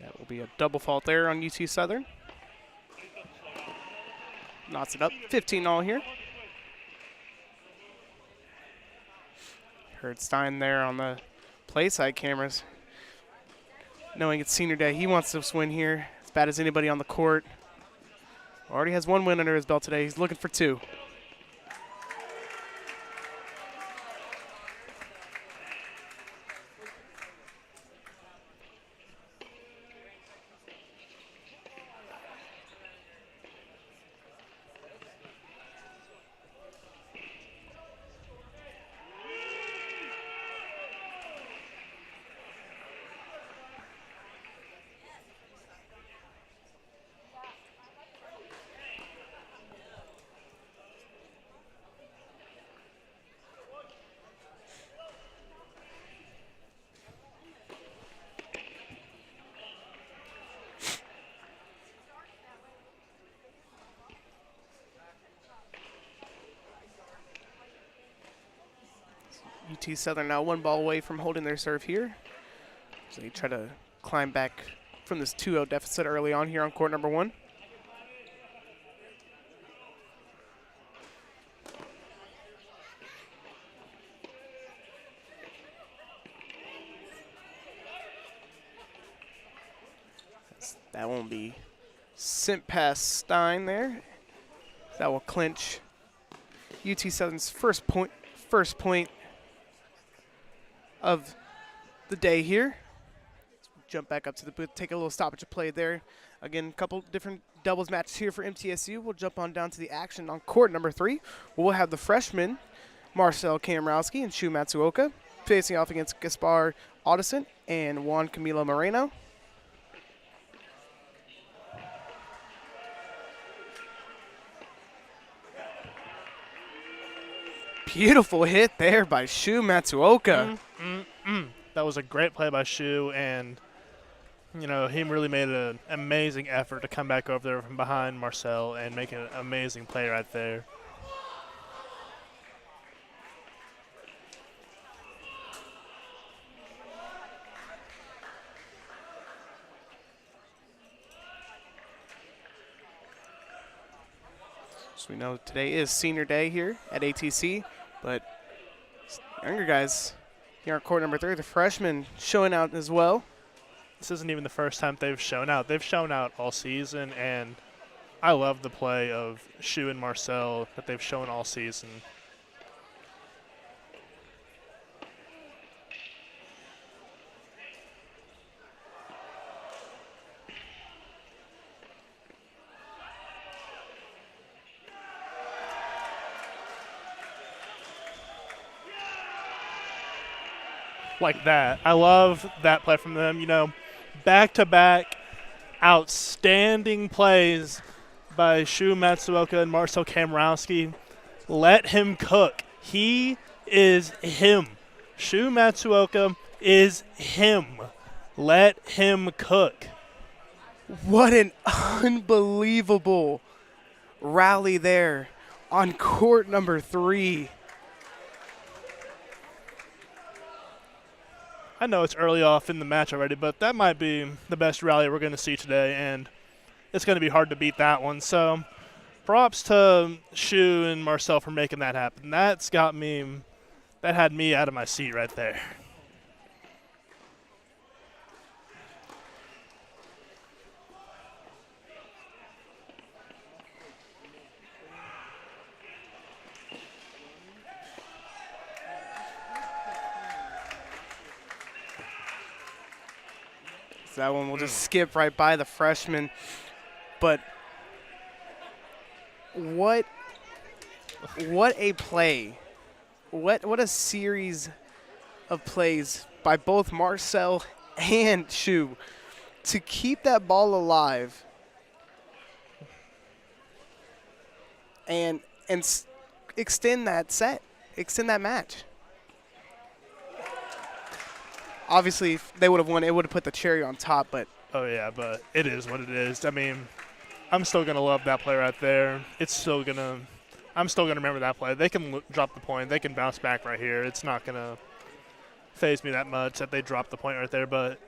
That will be a double fault there on UT Southern. Knots it up, 15-all here. Heard Stein there on the play side cameras. Knowing it's senior day, he wants to win here as bad as anybody on the court. Already has 1 win under his belt today. He's looking for 2. UT Southern now 1 ball away from holding their serve here. So they try to climb back from this 2-0 deficit early on here on court number 1. That won't be sent past Stein there. That will clinch UT Southern's first point of the day here. Jump back up to the booth, take a little stoppage of play there. Again, a couple different doubles matches here for MTSU. We'll jump on down to the action on court number 3. We'll have the freshmen, Marcel Kamrowski and Shu Matsuoka, facing off against Gaspar Audison and Juan Camilo Moreno. Beautiful hit there by Shu Matsuoka. That was a great play by Shu, and you know, he really made an amazing effort to come back over there from behind Marcel and make an amazing play right there. So we know today is senior day here at ATC, but younger guys here on court number 3, the freshmen showing out as well. This isn't even the first time they've shown out. They've shown out all season, and I love the play of Shu and Marcel that they've shown all season. Like that. I love that play from them. You know, back-to-back outstanding plays by Shu Matsuoka and Marcel Kamrowski. Let him cook. He is him. Shu Matsuoka is him. Let him cook. What an unbelievable rally there on court number 3. I know it's early off in the match already, but that might be the best rally we're going to see today, and it's going to be hard to beat that one. So props to Shu and Marcel for making that happen. That had me out of my seat right there. So that one will just skip right by the freshman. But what a play. What a series of plays by both Marcel and Shu to keep that ball alive and extend that set, extend that match. Obviously, if they would have won, it would have put the cherry on top, but. Oh, yeah, but it is what it is. I mean, I'm still going to love that play right there. I'm still going to remember that play. They can drop the point. They can bounce back right here. It's not going to faze me that much that they dropped the point right there, but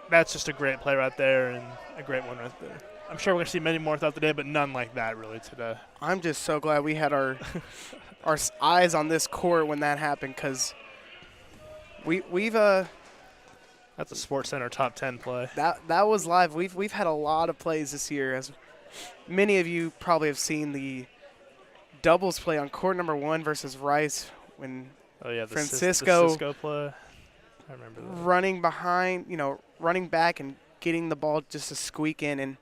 that's just a great play right there and a great one right there. I'm sure we're going to see many more throughout the day, but none like that really today. I'm just so glad we had our eyes on this court when that happened, because we've that's a Sports Center top 10 play. That was live. We've had a lot of plays this year, as many of you probably have seen the doubles play on court number 1 versus Rice when the Francisco Cisco play. I remember that. Running behind, running back and getting the ball just to squeak in, and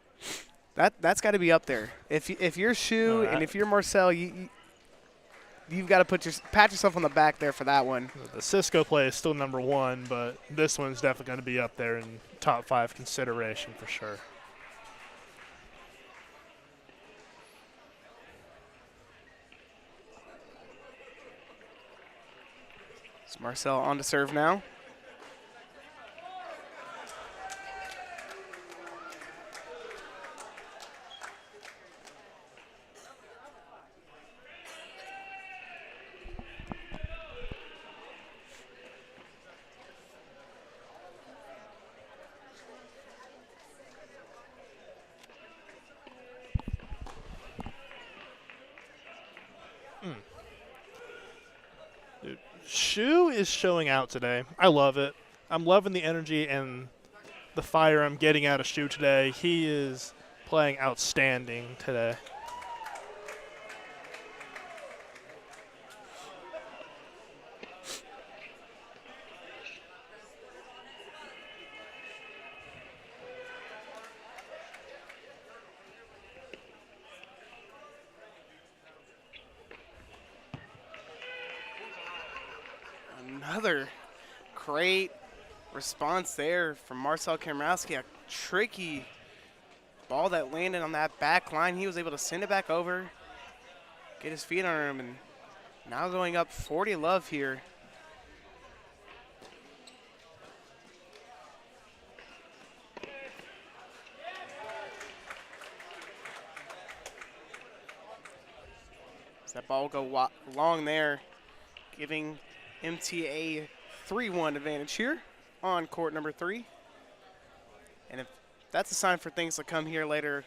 that's got to be up there. If you're Shu and if you're Marcel, you've got to pat yourself on the back there for that one. The Cisco play is still number 1, but this one's definitely going to be up there in top 5 consideration for sure. It's Marcel on to serve now. Shu is showing out today. I love it. I'm loving the energy and the fire I'm getting out of Shu today. He is playing outstanding today. another great response there from Marcel Kamrowski. A tricky ball that landed on that back line. He was able to send it back over, get his feet on him, and now going up 40-love here. As that ball will go long there, giving MTA 3-1 advantage here on court number 3. And if that's a sign for things to come here later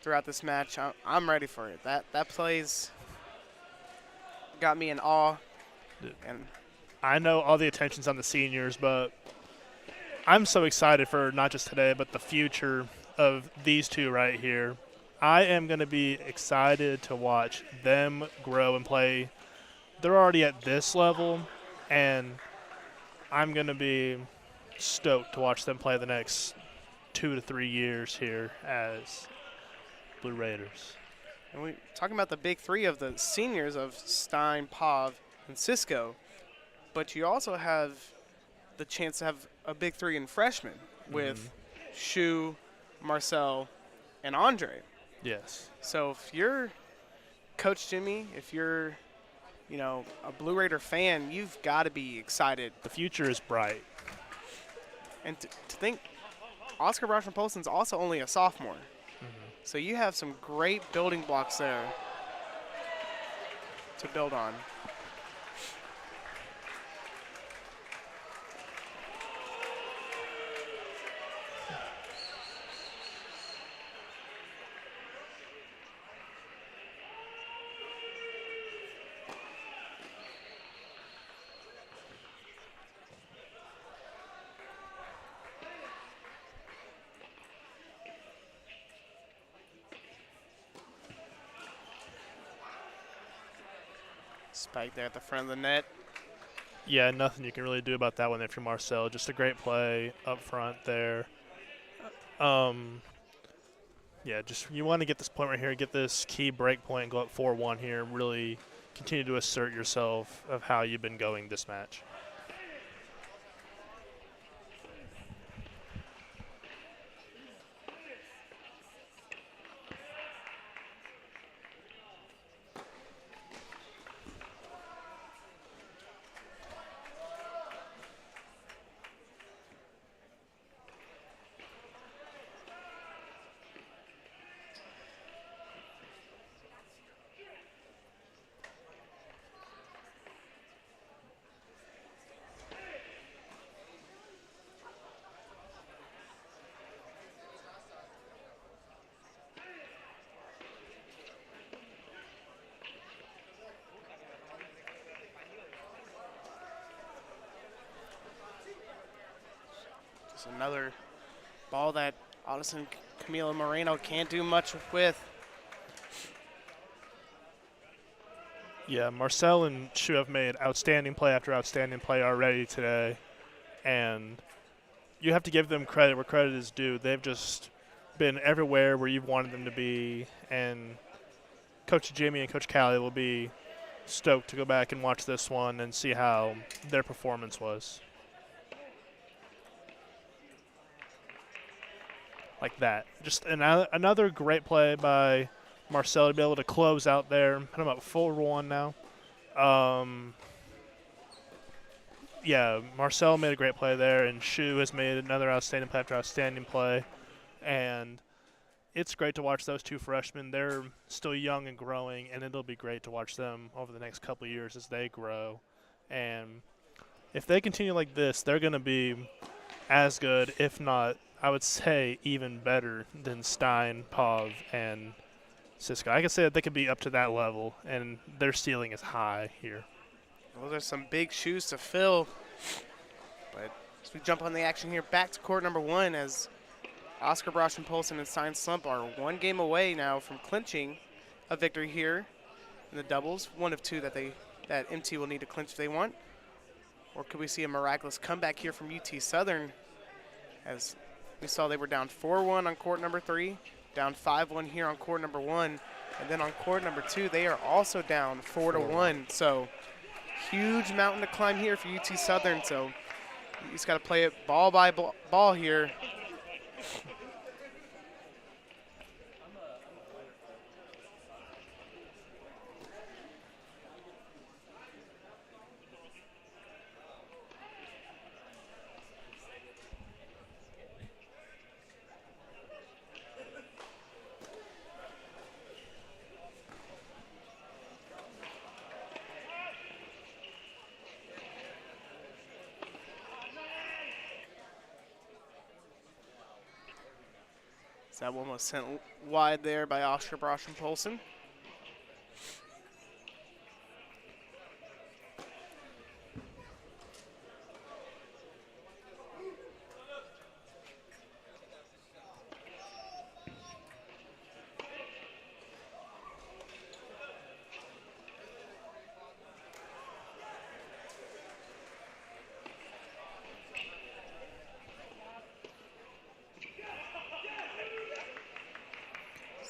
throughout this match, I'm ready for it. That plays got me in awe. And I know all the attention's on the seniors, but I'm so excited for not just today, but the future of these two right here. I am going to be excited to watch them grow and play. They're already at this level, and I'm going to be stoked to watch them play the next 2 to 3 years here as Blue Raiders. And we're talking about the big three of the seniors of Stein, Pav, and Cisco, but you also have the chance to have a big three in freshmen with Shu, Marcel, and Andre. Yes. So if you're Coach Jimmy, if you're, a Blue Raider fan, you've got to be excited. The future is bright. And to think Oscar Broshman-Polson's also only a sophomore. So you have some great building blocks there to build on. Spike there at the front of the net. Yeah, nothing you can really do about that one if you're Marcel. Just a great play up front there. Yeah, just you want to get this point right here, get this key break point, go up 4-1 here, really continue to assert yourself of how you've been going this match. Another ball that Addison Camilo Moreno can't do much with. Yeah, Marcel and Shu have made outstanding play after outstanding play already today, and you have to give them credit where credit is due. They've just been everywhere where you've wanted them to be, and Coach Jimmy and Coach Callie will be stoked to go back and watch this one and see how their performance was. Like that. Just another great play by Marcel to be able to close out there. Put him up 4-1 now. Yeah, Marcel made a great play there, and Shu has made another outstanding play after outstanding play. And it's great to watch those two freshmen. They're still young and growing, and it'll be great to watch them over the next couple of years as they grow. And if they continue like this, they're going to be as good, if not, I would say even better than Stein, Pav, and Cisco. I could say that they could be up to that level, and their ceiling is high here. Those are some big shoes to fill. But as we jump on the action here, back to court number 1 as Oscar Broshman-Polson and Stein Slump are 1 game away now from clinching a victory here in the doubles. 1 of 2 that MT will need to clinch if they want. Or could we see a miraculous comeback here from UT Southern, as we saw they were down 4-1 on court number 3, down 5-1 here on court number 1, and then on court number 2 they are also down 4-1. So huge mountain to climb here for UT Southern, so you just got to play it ball by ball here. So that one was sent wide there by Oscar Broschen-Polson.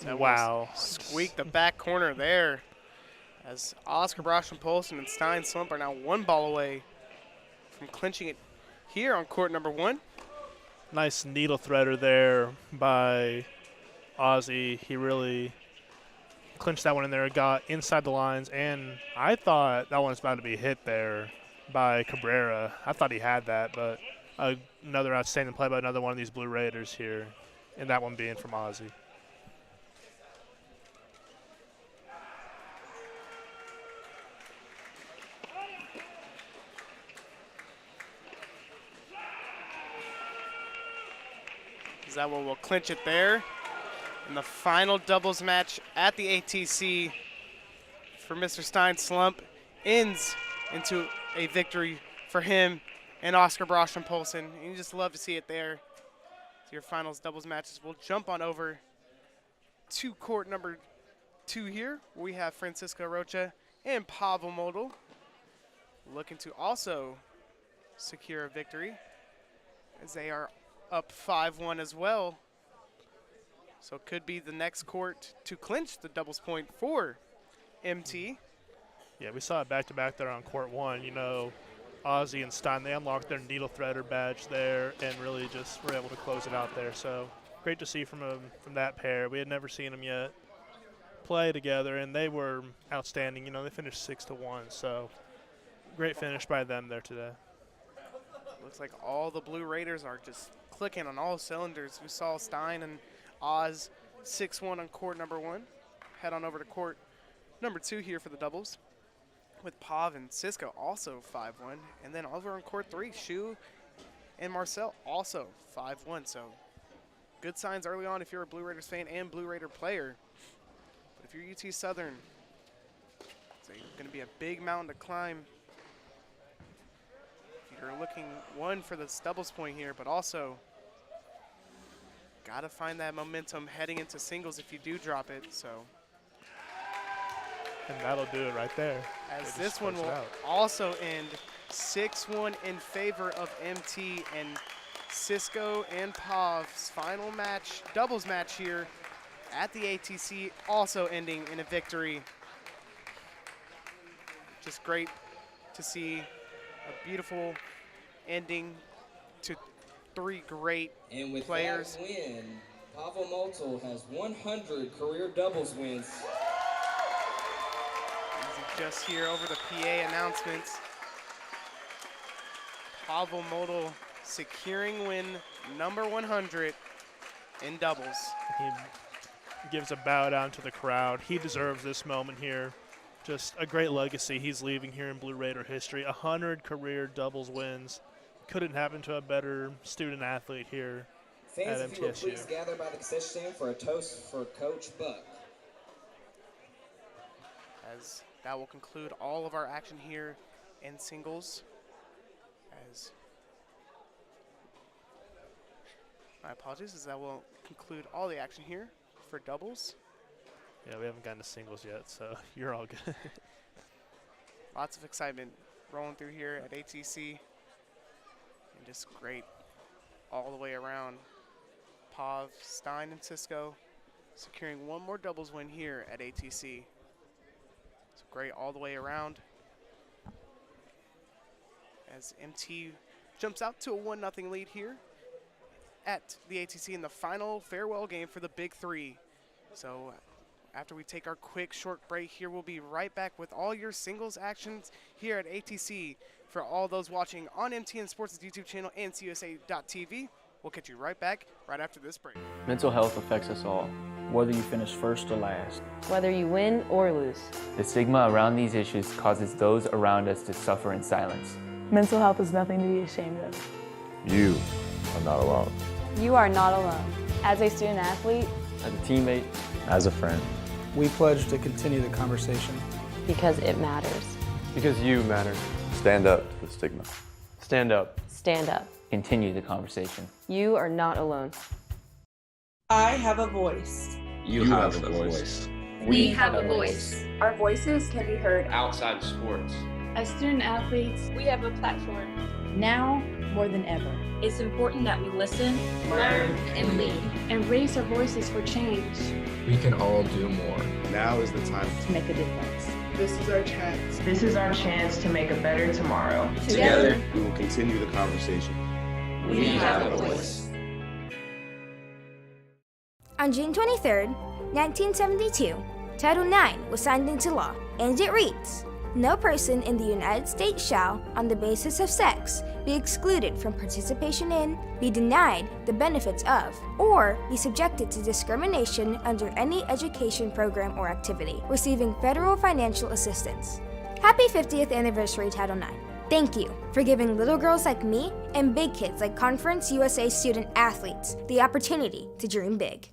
That wow. Squeak the back corner there as Oscar Broschen-Polson and Stein Slump are now one ball away from clinching it here on court number 1. Nice needle threader there by Ozzy. He really clinched that one in there, got inside the lines, and I thought that one was about to be hit there by Cabrera. I thought he had that, but another outstanding play by another one of these Blue Raiders here, and that one being from Ozzy. That one will clinch it there. And the final doubles match at the ATC for Mr. Stein Slump ends into a victory for him and Oscar Broschen-Polson. And you just love to see it there. So your finals doubles matches. We'll jump on over to court number 2 here. We have Francisco Rocha and Pavel Model looking to also secure a victory as they are up 5-1 as well. So it could be the next court to clinch the doubles point for MT. Yeah, we saw it back-to-back there on court 1. You know, Ozzy and Stein, they unlocked their needle threader badge there and really just were able to close it out there. So great to see from that pair. We had never seen them yet play together, and they were outstanding. You know, they finished 6-1, so great finish by them there today. Looks like all the Blue Raiders are just clicking on all cylinders. We saw Stein and Oz 6-1 on court number 1. Head on over to court number 2 here for the doubles with Pav and Cisco also 5-1. And then over on court 3, Shu and Marcel also 5-1. So good signs early on if you're a Blue Raiders fan and Blue Raider player. But if you're UT Southern, it's going to be a big mountain to climb. You're looking, one, for the doubles point here, but also got to find that momentum heading into singles if you do drop it. So, and that'll do it right there. As this one will also end 6-1 in favor of MT, and Cisco and Pav's final match, doubles match here at the ATC, also ending in a victory. Just great to see a beautiful ending to 3 great and with players. That win, Pavel Moltel has 100 career doubles wins. Just here over the PA announcements. Pavel Model securing win number 100 in doubles. He gives a bow down to the crowd. He deserves this moment here. Just a great legacy he's leaving here in Blue Raider history. 100 career doubles wins. Couldn't happen to a better student athlete here Fans, at if you MTSU. would please gather by the concession stand for a toast for Coach Buck. As that will conclude all of our action here in singles. As my apologies, as that will conclude all the action here for doubles. Yeah, we haven't gotten to singles yet, so you're all good. Lots of excitement rolling through here at ATC. And just great all the way around. Pav, Stein, and Cisco securing one more doubles win here at ATC. So great all the way around. as MT jumps out to a 1-0 lead here at the ATC in the final farewell game for the Big Three. So after we take our quick short break here, we'll be right back with all your singles actions here at ATC. For all those watching on MTN Sports' YouTube channel and CUSA.TV, we'll catch you right back right after this break. Mental health affects us all, whether you finish first or last. Whether you win or lose. The stigma around these issues causes those around us to suffer in silence. Mental health is nothing to be ashamed of. You are not alone. You are not alone. As a student athlete, As a teammate, As a friend. We pledge to continue the conversation. because it matters. Because you matter. Stand up to the stigma. Stand up. Stand up. Continue the conversation. You are not alone. I have a voice. You have a voice. We have a voice. Our voices can be heard Outside of sports. As student athletes, we have a platform. Now more than ever. It's important that we listen, learn, and lead, and raise our voices for change. We can all do more. Now is the time To make a difference. This is our chance. This is our chance to make a better tomorrow. Together, we will continue the conversation. we have a voice. On June 23, 1972, Title IX was signed into law, and it reads, "No person in the United States shall, on the basis of sex, be excluded from participation in, be denied the benefits of, or be subjected to discrimination under any education program or activity, receiving federal financial assistance." Happy 50th anniversary, Title IX. Thank you for giving little girls like me and big kids like Conference USA student athletes the opportunity to dream big.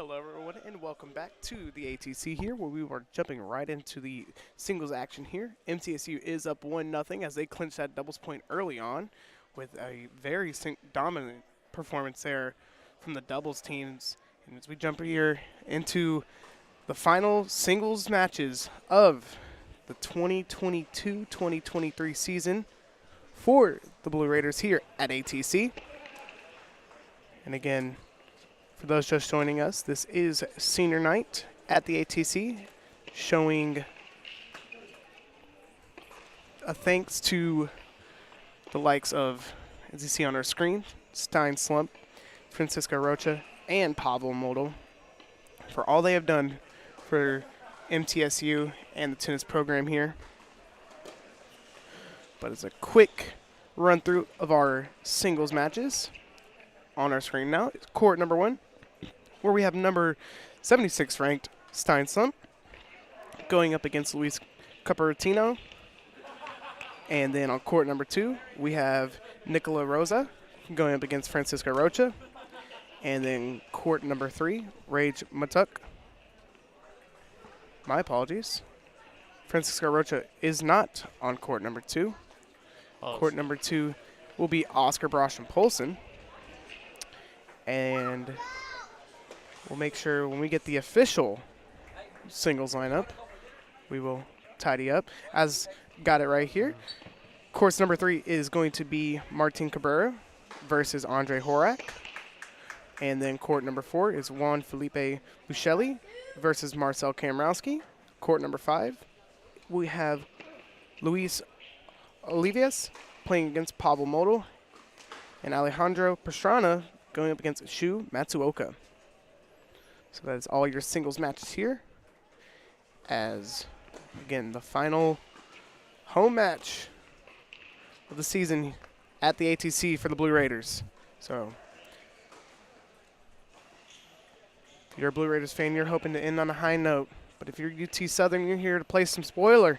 Hello, everyone, and welcome back to the ATC here, where we are jumping right into the singles action here. MTSU is up 1-0 as they clinch that doubles point early on with a very dominant performance there from the doubles teams. And as we jump here into the final singles matches of the 2022-2023 season for the Blue Raiders here at ATC. And again, for those just joining us, this is senior night at the ATC, showing a thanks to the likes of, as you see on our screen, Stein Slump, Francisco Rocha, and Pablo Model for all they have done for MTSU and the tennis program here. But as a quick run through of our singles matches on our screen now, it's court number 1, where we have number 76 ranked Stein Slump going up against Luis Caperatino. And then on court number 2, we have Nicola Rosa going up against Francisco Rocha. And then court number 3, Rage Matuk. My apologies. Francisco Rocha is not on court number 2. Court number 2 will be Oscar Brosh and Polson. And we'll make sure when we get the official singles lineup, we will tidy up. As got it right here. Course number 3 is going to be Martin Cabrera versus Andre Horak. And then court number 4 is Juan Felipe Buchelli versus Marcel Kamrowski. Court number 5, we have Luis Olivias playing against Pablo Model, and Alejandro Pastrana going up against Shu Matsuoka. So that is all your singles matches here. As, again, the final home match of the season at the ATC for the Blue Raiders. So if you're a Blue Raiders fan, you're hoping to end on a high note. But if you're UT Southern, you're here to play some spoiler.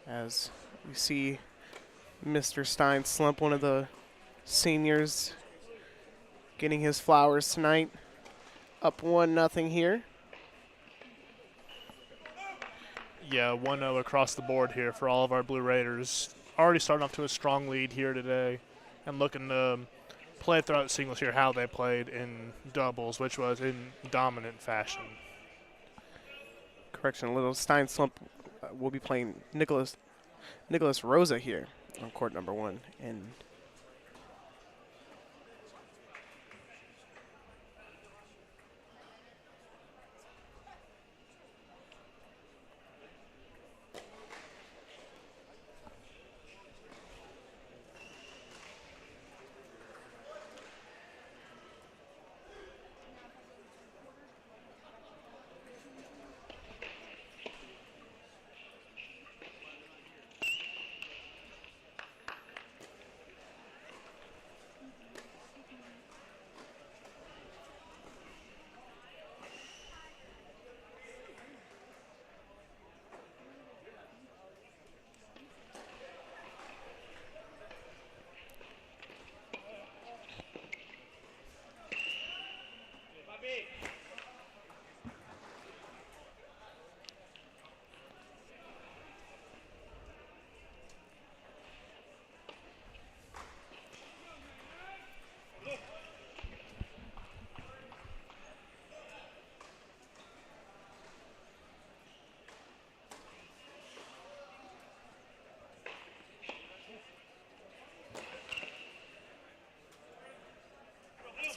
As we see Mr. Stein Slump, one of the seniors, getting his flowers tonight. Up 1-0 here. Yeah, 1-0 across the board here for all of our Blue Raiders. Already starting off to a strong lead here today and looking to play throughout singles here how they played in doubles, which was in dominant fashion. Correction, a little Stein Slump will be playing Nicholas Rosa here on court number 1. And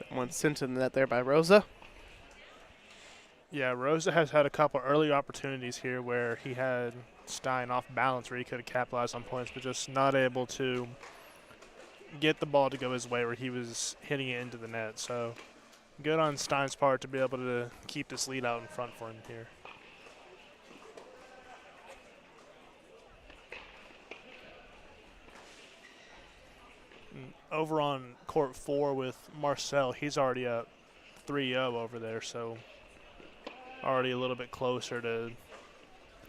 someone sent in that there by Rosa. Yeah, Rosa has had a couple early opportunities here where he had Stein off balance where he could have capitalized on points, but just not able to get the ball to go his way where he was hitting it into the net. So good on Stein's part to be able to keep this lead out in front for him here. Over on court 4 with Marcel, he's already up 3-0 over there, so already a little bit closer to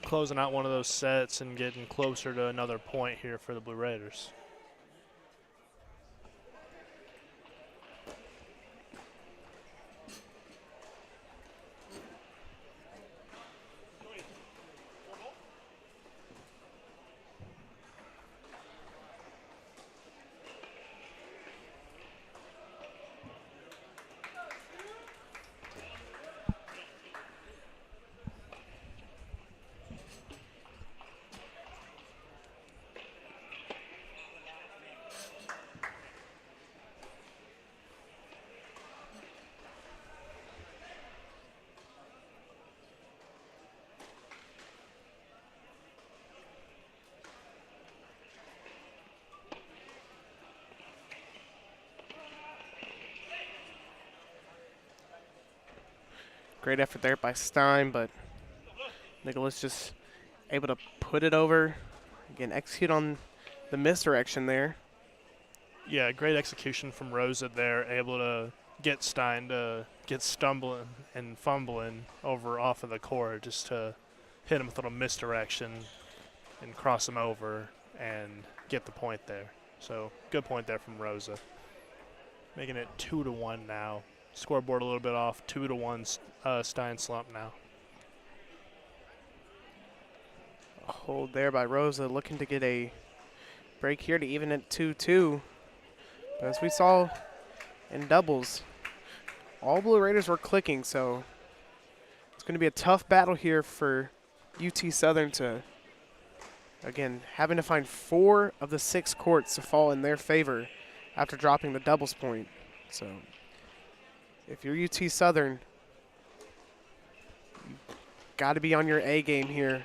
closing out one of those sets and getting closer to another point here for the Blue Raiders. Great effort there by Stein, but Nicholas just able to put it over. Again, execute on the misdirection there. Yeah, great execution from Rosa there, able to get Stein to get stumbling and fumbling over off of the court just to hit him with a little misdirection and cross him over and get the point there. So good point there from Rosa. Making it 2-1 now. Scoreboard a little bit off, 2-1 Stein slump now. A hold there by Rosa, looking to get a break here to even it 2-2. But as we saw in doubles, all Blue Raiders were clicking, so it's going to be a tough battle here for UT Southern to, again, having to find 4 of the 6 courts to fall in their favor after dropping the doubles point. So if you're UT Southern, you got to be on your A game here.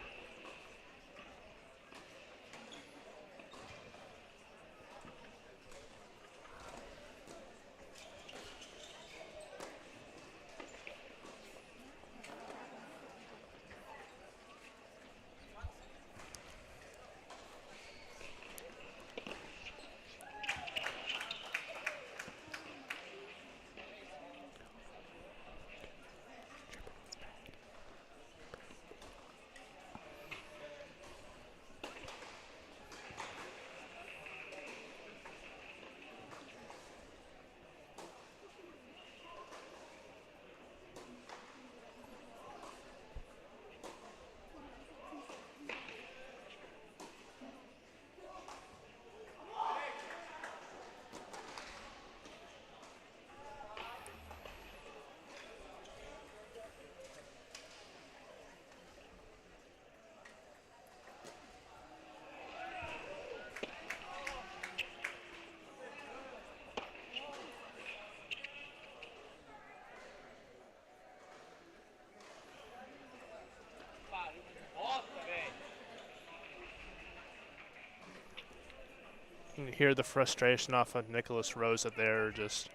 You can hear the frustration off of Nicholas Rosa there, just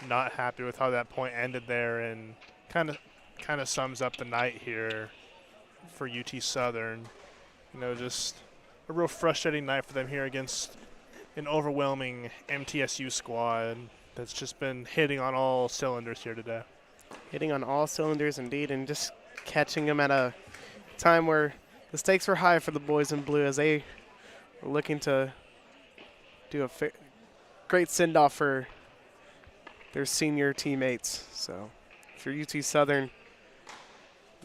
not happy with how that point ended there, and kind of sums up the night here for UT Southern. You know, just a real frustrating night for them here against an overwhelming MTSU squad that's just been hitting on all cylinders here today. Hitting on all cylinders indeed, and just catching them at a time where the stakes were high for the boys in blue as they were looking to do a great send-off for their senior teammates. So if you're UT Southern,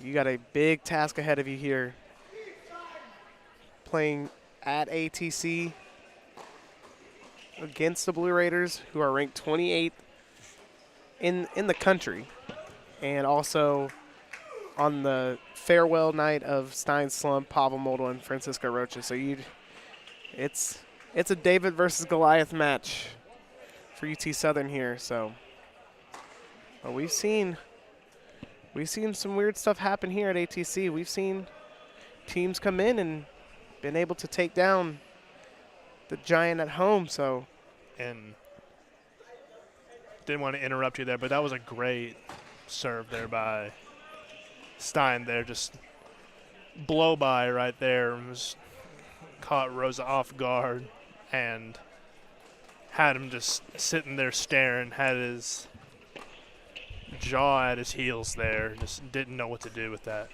you got a big task ahead of you here. Playing at ATC against the Blue Raiders, who are ranked 28th in the country, and also on the farewell night of Stein Slump, Pavel Moldal, and Francisco Rocha. So it's a David versus Goliath match for UT Southern here. So we've seen some weird stuff happen here at ATC. We've seen teams come in and been able to take down the giant at home. So, and didn't want to interrupt you there, but that was a great serve there by Stein there. Just blow by right there. Was caught Rosa off guard and had him just sitting there staring, had his jaw at his heels there. Just didn't know what to do with that.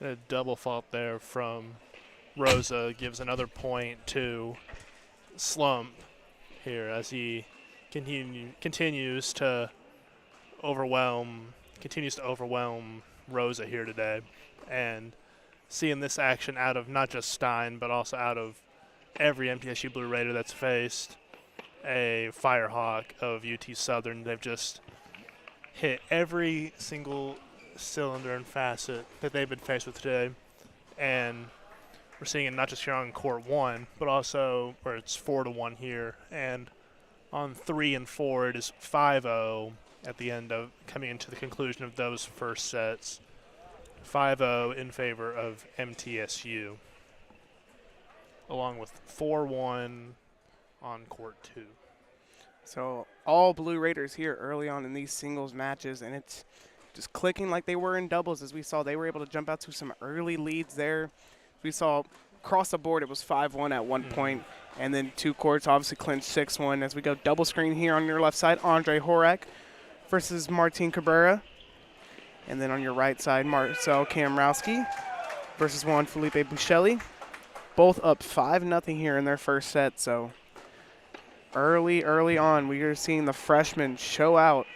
A double fault there from Rosa gives another point to Slump here as he continues to overwhelm Rosa here today. And seeing this action out of not just Stein, but also out of every MTSU Blue Raider that's faced a Firehawk of UT Southern, they've just hit every single cylinder and facet that they've been faced with today. And we're seeing it not just here on court 1, but also where it's 4-1 here. And on 3 and 4, it is 5-0 at the end of coming into the conclusion of those first sets. 5-0 in favor of MTSU, along with 4-1 on court 2. So all Blue Raiders here early on in these singles matches, and it's just clicking like they were in doubles. As we saw, they were able to jump out to some early leads there. We saw across the board it was 5-1 at one point, and then two courts obviously clinched 6-1. As we go double screen here on your left side, Andre Horak versus Martin Cabrera. And then on your right side, Marcel Kamrowski versus Juan Felipe Buchelli. Both up 5-0 here in their first set. So early on, we are seeing the freshmen show out.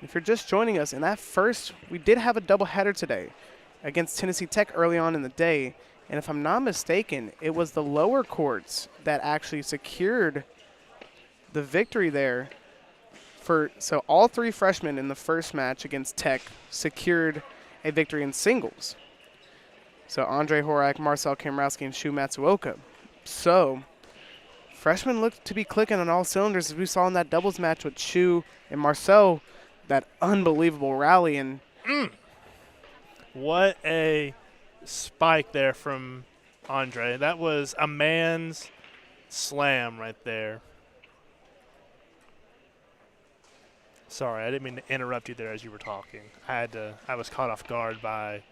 If you're just joining us, in that first, we did have a doubleheader today against Tennessee Tech early on in the day. And if I'm not mistaken, it was the lower courts that actually secured the victory there. So all three freshmen in the first match against Tech secured a victory in singles. So Andre Horak, Marcel Kamrowski, and Shu Matsuoka. So freshmen look to be clicking on all cylinders, as we saw in that doubles match with Shu and Marcel. That unbelievable rally. And what a spike there from Andre. That was a man's slam right there. Sorry, I didn't mean to interrupt you there as you were talking. I was caught off guard by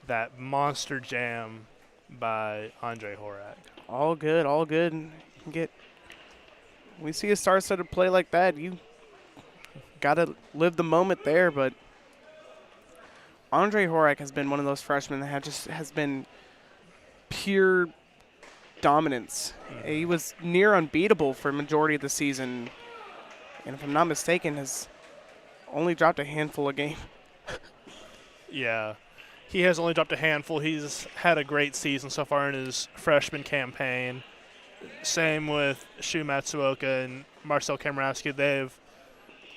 that monster jam by Andre Horak. All good, all good. We see a star-studded play like that, you got to live the moment there. But Andre Horak has been one of those freshmen that has been pure dominance. He was near unbeatable for a majority of the season, and if I'm not mistaken, has only dropped a handful of games. Yeah, he has only dropped a handful. He's had a great season so far in his freshman campaign. Same with Shu Matsuoka and Marcel Kamrowski. They've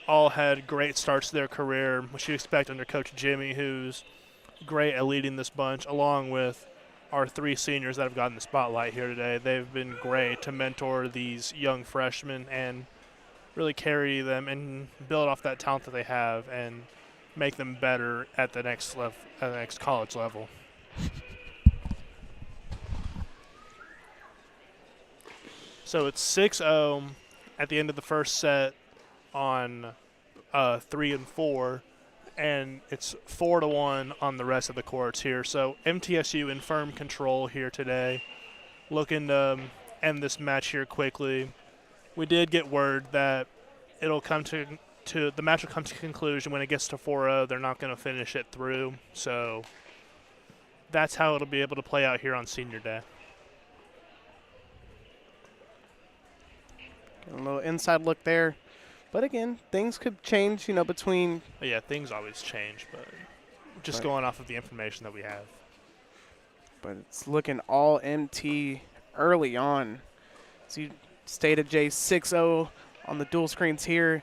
all had great starts to their career, which you expect under Coach Jimmy, who's great at leading this bunch, along with our three seniors that have gotten the spotlight here today. They've been great to mentor these young freshmen and really carry them and build off that talent that they have. And make them better at the next level, at the next college level. So it's 6-0 at the end of the first set on 3 and 4, and it's 4-1 on the rest of the courts here. So MTSU in firm control here today, looking to end this match here quickly. We did get word that it'll come to the match will come to conclusion when it gets to 4-0. They're not going to finish it through, so that's how it'll be able to play out here on Senior Day. A little inside look there. But again, things could change, between. Yeah, things always change, but just going off of the information that we have. But it's looking all MT early on. So you stated, Jay, 6-0 on the dual screens here.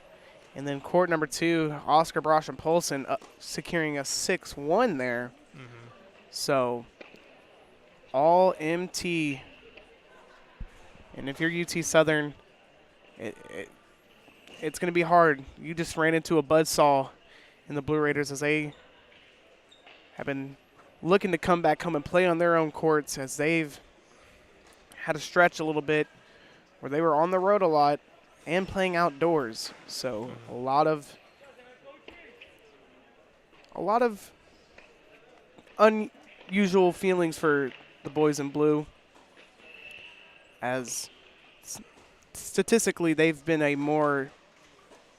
And then court number 2, Oscar Brosh and Polson securing a 6-1 there. Mm-hmm. So all MT. And if you're UT Southern, it's going to be hard. You just ran into a buzzsaw in the Blue Raiders as they have been looking to come back home and play on their own courts, as they've had a stretch a little bit where they were on the road a lot and playing outdoors. So a lot of unusual feelings for the boys in blue, as statistically they've been a more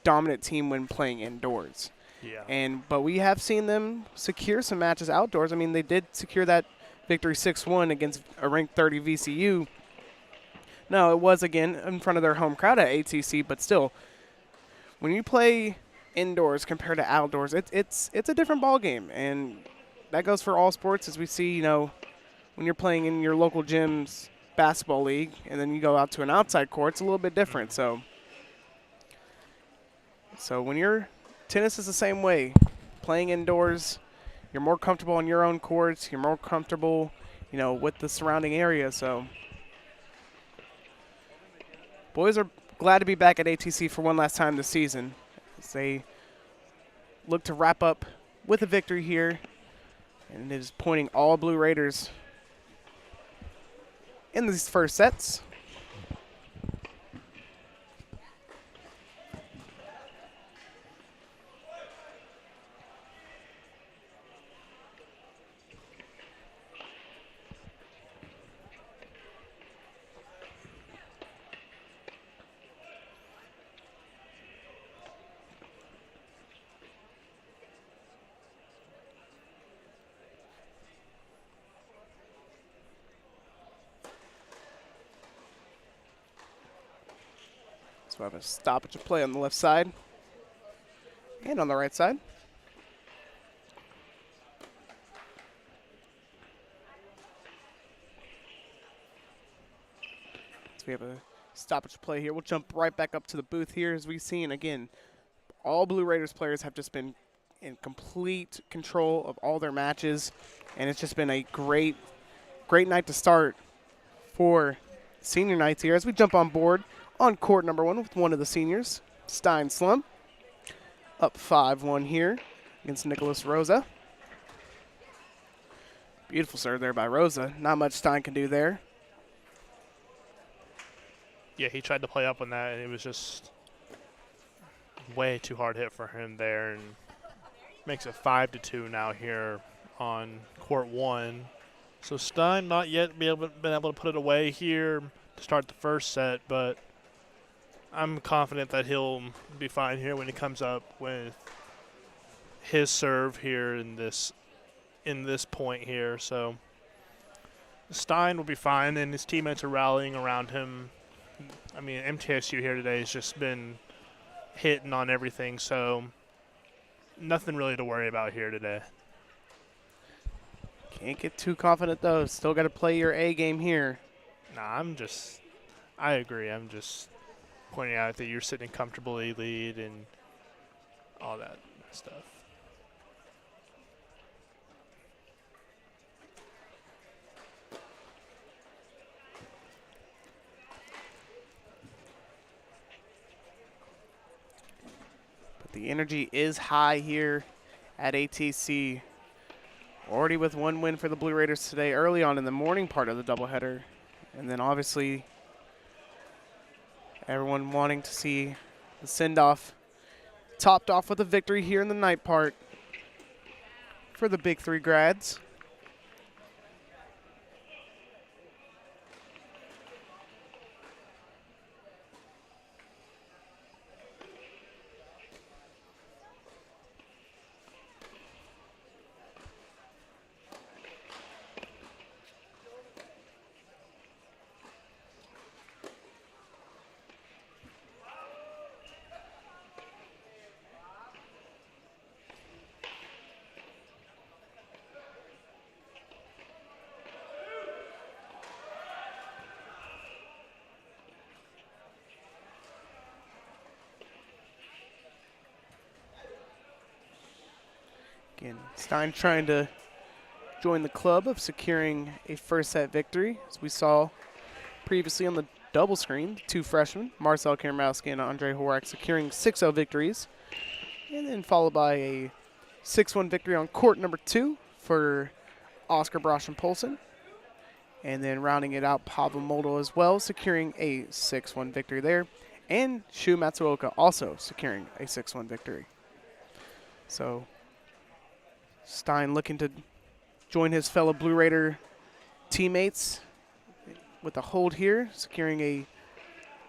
dominant team when playing indoors. Yeah. But we have seen them secure some matches outdoors. I mean, they did secure that victory 6-1 against a ranked 30 VCU. No, it was, again, in front of their home crowd at ATC, but still, when you play indoors compared to outdoors, it's a different ball game, and that goes for all sports, as we see, when you're playing in your local gym's basketball league and then you go out to an outside court, it's a little bit different. So when you're tennis is the same way. Playing indoors, you're more comfortable on your own courts. You're more comfortable, with the surrounding area. So boys are glad to be back at ATC for one last time this season, as they look to wrap up with a victory here, and it is pointing all Blue Raiders in these first sets. So I have a stoppage of play on the left side and on the right side. So we have a stoppage of play here. We'll jump right back up to the booth here, as we've seen. Again, all Blue Raiders players have just been in complete control of all their matches, and it's just been a great night to start for senior nights here, as we jump on board on court number 1 with one of the seniors, Stein Slum. Up 5-1 here against Nicholas Rosa. Beautiful serve there by Rosa. Not much Stein can do there. Yeah, he tried to play up on that, and it was just way too hard hit for him there, and makes it 5-2 now here on court 1. So Stein not yet been able to put it away here to start the first set, but I'm confident that he'll be fine here when he comes up with his serve here in this point here. So Stein will be fine, and his teammates are rallying around him. I mean, MTSU here today has just been hitting on everything, so nothing really to worry about here today. Can't get too confident, though. Still got to play your A game here. Nah, I agree. I'm just pointing out that you're sitting comfortably lead and all that stuff. But the energy is high here at ATC. Already with one win for the Blue Raiders today early on in the morning part of the doubleheader. And then obviously everyone wanting to see the send-off topped off with a victory here in the night part for the Big Three grads. Again, Stein trying to join the club of securing a first set victory, as we saw previously on the double screen. Two freshmen, Marcel Karamowski and Andre Horak, securing 6-0 victories, and then followed by a 6-1 victory on court number 2 for Oscar Brosh and Polson. And then rounding it out, Pavel Moldal as well, securing a 6-1 victory there. And Shu Matsuoka also securing a 6-1 victory. So Stein looking to join his fellow Blue Raider teammates with a hold here, securing a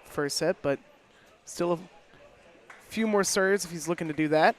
first set, but still a few more serves if he's looking to do that.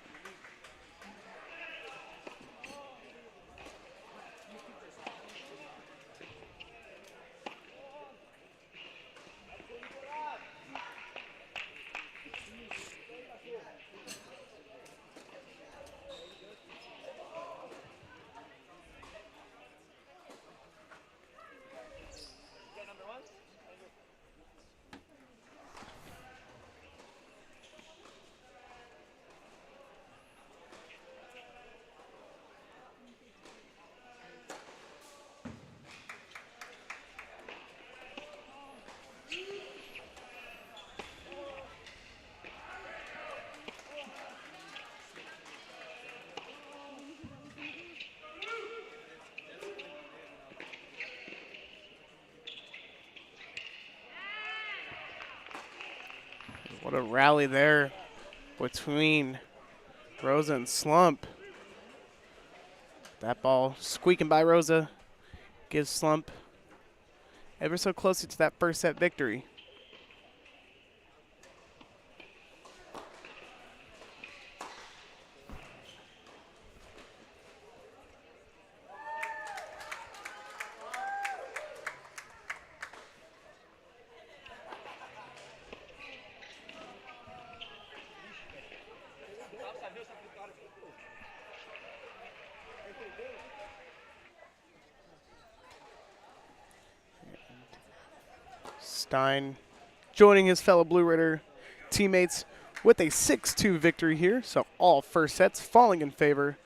What a rally there between Rosa and Slump. That ball squeaking by Rosa gives Slump ever so close to that first set victory. Stein joining his fellow Blue Raider teammates with a 6-2 victory here. So all first sets falling in favor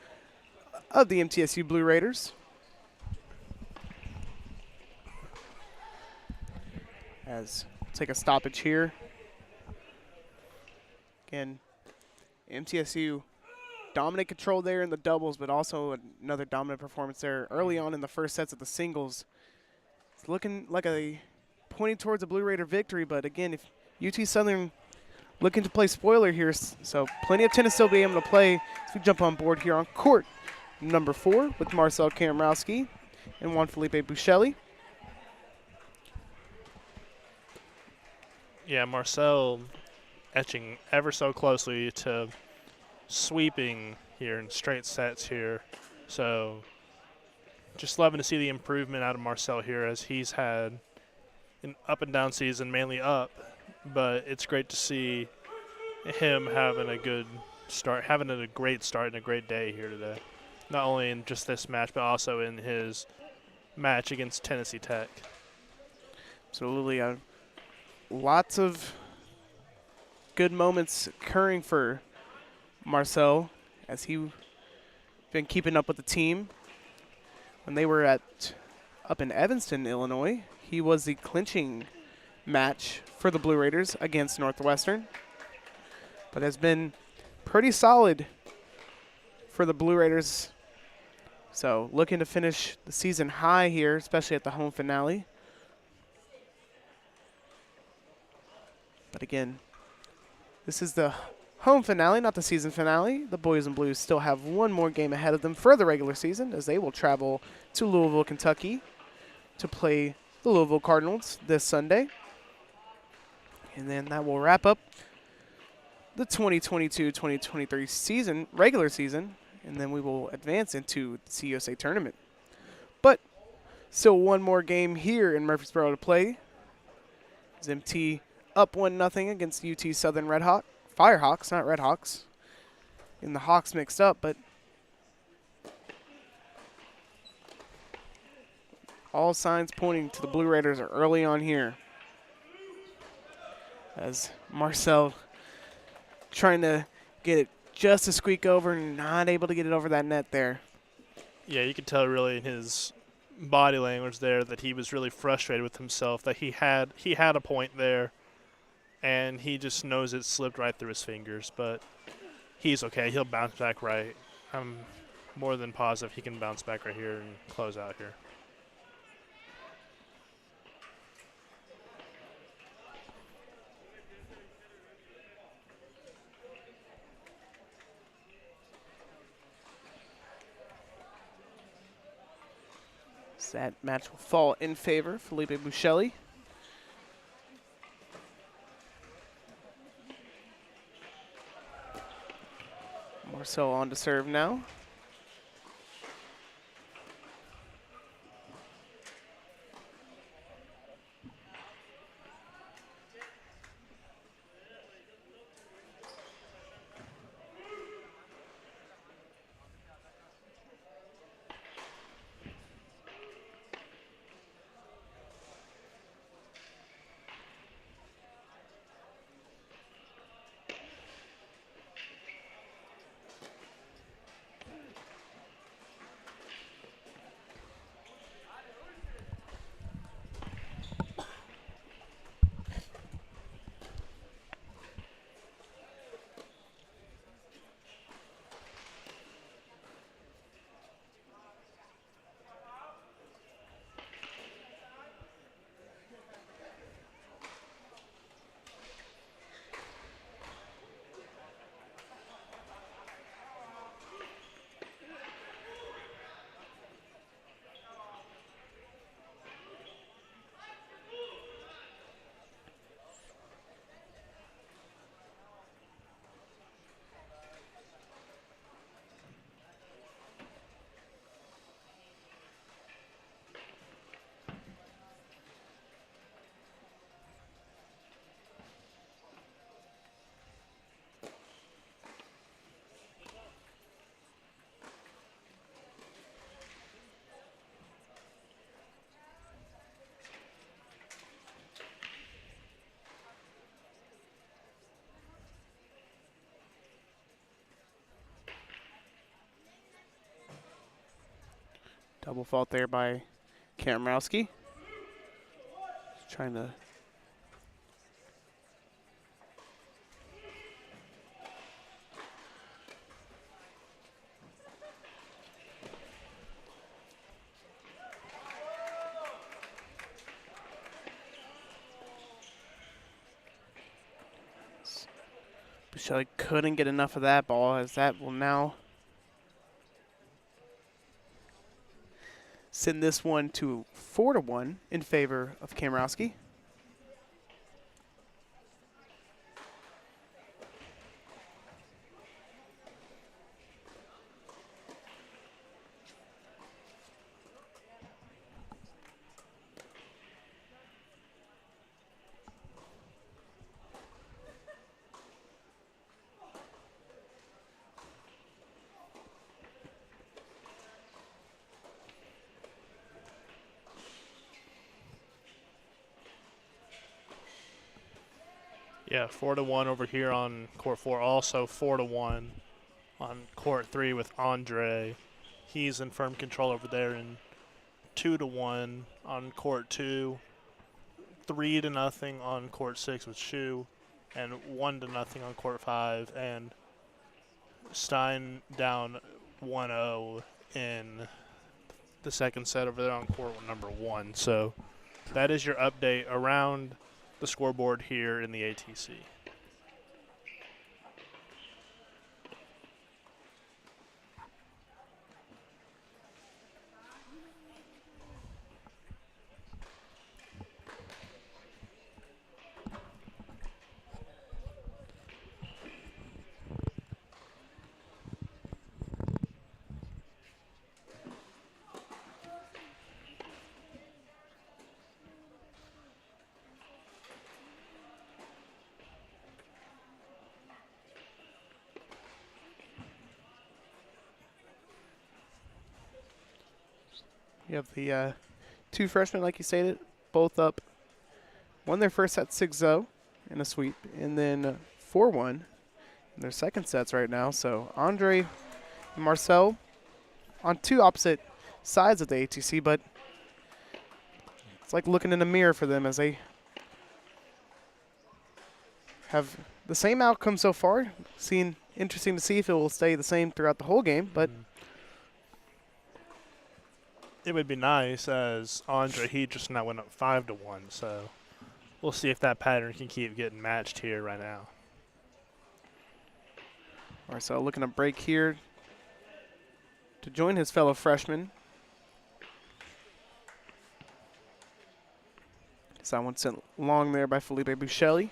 of the MTSU Blue Raiders. As take a stoppage here. Again, MTSU dominant control there in the doubles, but also another dominant performance there early on in the first sets of the singles. It's looking like pointing towards a Blue Raider victory, but again, if UT Southern looking to play spoiler here, so plenty of tennis still be able to play as we jump on board here on court number 4 with Marcel Karamowski and Juan Felipe Buchelli. Yeah, Marcel etching ever so closely to sweeping here in straight sets here. So just loving to see the improvement out of Marcel here, as he's had an up and down season, mainly up, but it's great to see him having a good start, having a great start and a great day here today. Not only in just this match, but also in his match against Tennessee Tech. Absolutely. Lots of good moments occurring for Marcel as he been keeping up with the team. When they were up in Evanston, Illinois, he was the clinching match for the Blue Raiders against Northwestern, but has been pretty solid for the Blue Raiders. So looking to finish the season high here, especially at the home finale. But again, this is the home finale, not the season finale. The Boys and Blues still have one more game ahead of them for the regular season, as they will travel to Louisville, Kentucky to play the Louisville Cardinals this Sunday. And then that will wrap up the 2022-2023 season, regular season, and then we will advance into the CUSA tournament. But still one more game here in Murfreesboro to play. As MT up 1-0 against UT Southern Firehawks, not Redhawks. And the Hawks mixed up, but all signs pointing to the Blue Raiders are early on here. As Marcel trying to get it just to squeak over and not able to get it over that net there. Yeah, you could tell really in his body language there that he was really frustrated with himself, that he had a point there, and he just knows it slipped right through his fingers. But he's okay. He'll bounce back right. I'm more than positive he can bounce back right here and close out here. That match will fall in favor of Felipe Buchelli. Marcel on to serve now. Double fault there by Karamowski. Trying to Buchelli couldn't get enough of that ball, as that will now send this one to 4-1 in favor of Kamarowski. Yeah, 4-1 over here on court 4. Also 4-1 on court 3 with Andre. He's in firm control over there. And 2-1 on court 2. 3-0 on court 6 with Shu. And 1-0 on court 5. And Stein down 1-0 in the second set over there on court number 1. So that is your update around the scoreboard here in the ATC. You have the two freshmen, like you stated, both up. Won their first set 6-0 in a sweep, and then 4-1 in their second sets right now. So Andre and Marcel on two opposite sides of the ATC, but it's like looking in a mirror for them as they have the same outcome so far. Interesting to see if it will stay the same throughout the whole game, but it would be nice, as Andre, he just now went up 5-1, so we'll see if that pattern can keep getting matched here right now. Marcel looking to break here to join his fellow freshman. So that one sent long there by Felipe Buchelli.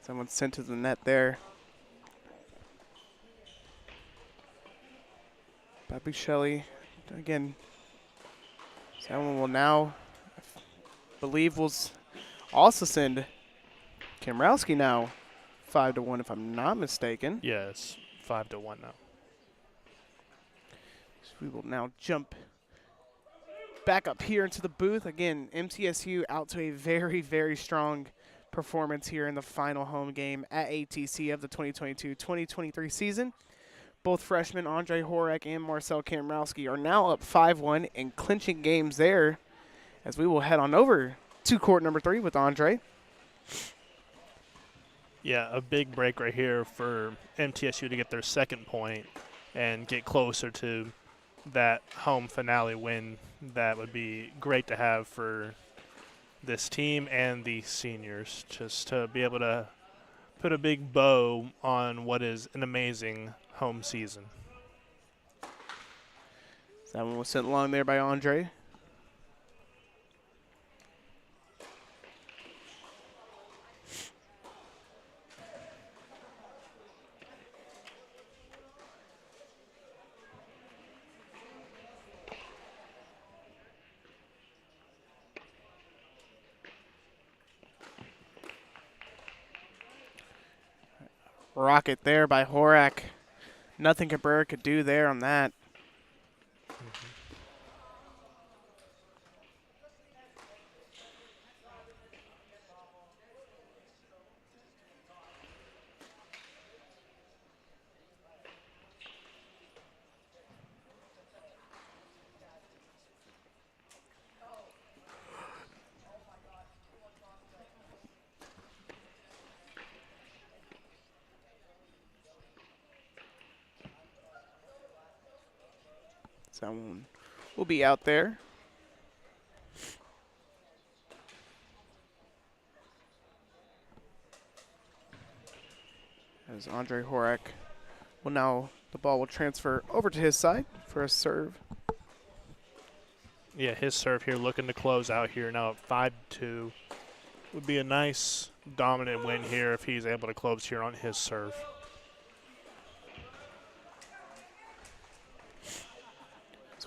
Someone sent to the net there. Bobby Shelley, again, someone will now, I believe, will also send Kamrowski now 5-1, if I'm not mistaken. Yes, 5-1 now. So we will now jump back up here into the booth. Again, MTSU out to a very, very strong performance here in the final home game at ATC of the 2022-2023 season. Both freshmen Andre Horak and Marcel Kamrowski are now up 5-1 and clinching games there, as we will head on over to court number 3 with Andre. Yeah, a big break right here for MTSU to get their second point and get closer to that home finale win. That would be great to have for this team and the seniors, just to be able to put a big bow on what is an amazing home season. That one was sent long there by Andre. Rocket there by Horak. Nothing Cabrera could do there on that. Someone will be out there. As Andre Horak will now, the ball will transfer over to his side for a serve. Yeah, his serve here looking to close out here now at 5-2. Would be a nice dominant win here if he's able to close here on his serve.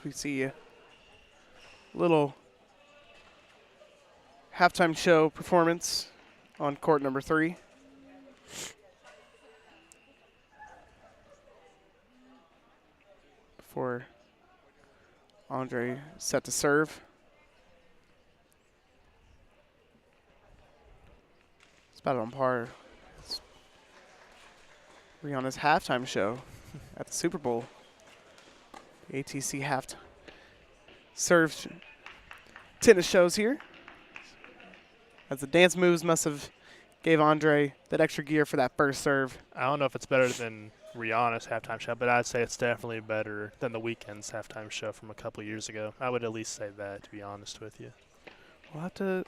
We see a little halftime show performance on court number 3. Before Andre set to serve. It's about on par. It's Rihanna's halftime show at the Super Bowl. The ATC half serve tennis shows here. As the dance moves must have gave Andre that extra gear for that first serve. I don't know if it's better than Rihanna's halftime show, but I'd say it's definitely better than the Weeknd's halftime show from a couple years ago. I would at least say that, to be honest with you. We'll have to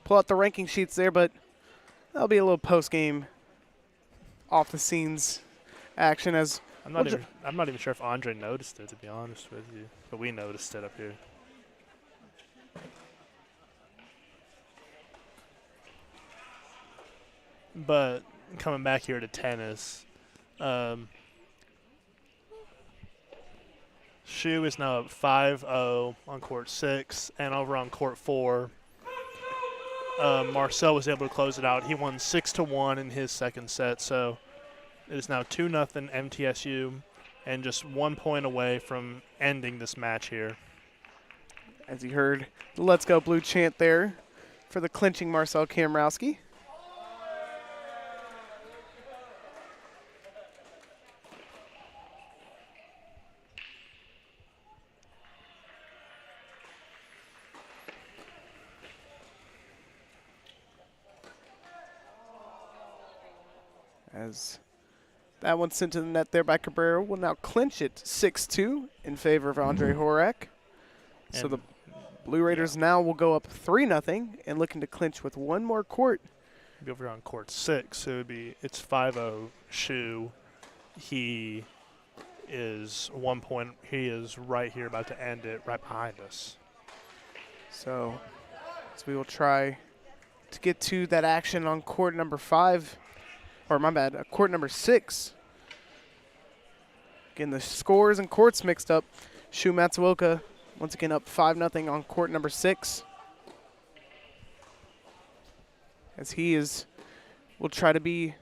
pull out the ranking sheets there, but that'll be a little post-game off-the-scenes action as I'm not even sure if Andre noticed it, to be honest with you, but we noticed it up here. But coming back here to tennis, Shu is now up 5-0 on court 6, and over on court 4, Marcel was able to close it out. He won 6-1 in his second set, so it is now 2-0 MTSU, and just 1 point away from ending this match here. As you heard the Let's Go Blue chant there for the clinching Marcel Kamrowski. As that one sent to the net there by Cabrera, will now clinch it 6-2 in favor of Andre Horak. So the Blue Raiders now will go up 3-0 and looking to clinch with one more court. Be over on court 6, it's 5-0 Shu. He is 1 point. He is right here, about to end it, right behind us. So we will try to get to that action on court number 5. Or my bad, court number 6. Again, the scores and courts mixed up. Shu Matsuoka once again up 5-0 on court number 6. As will try to be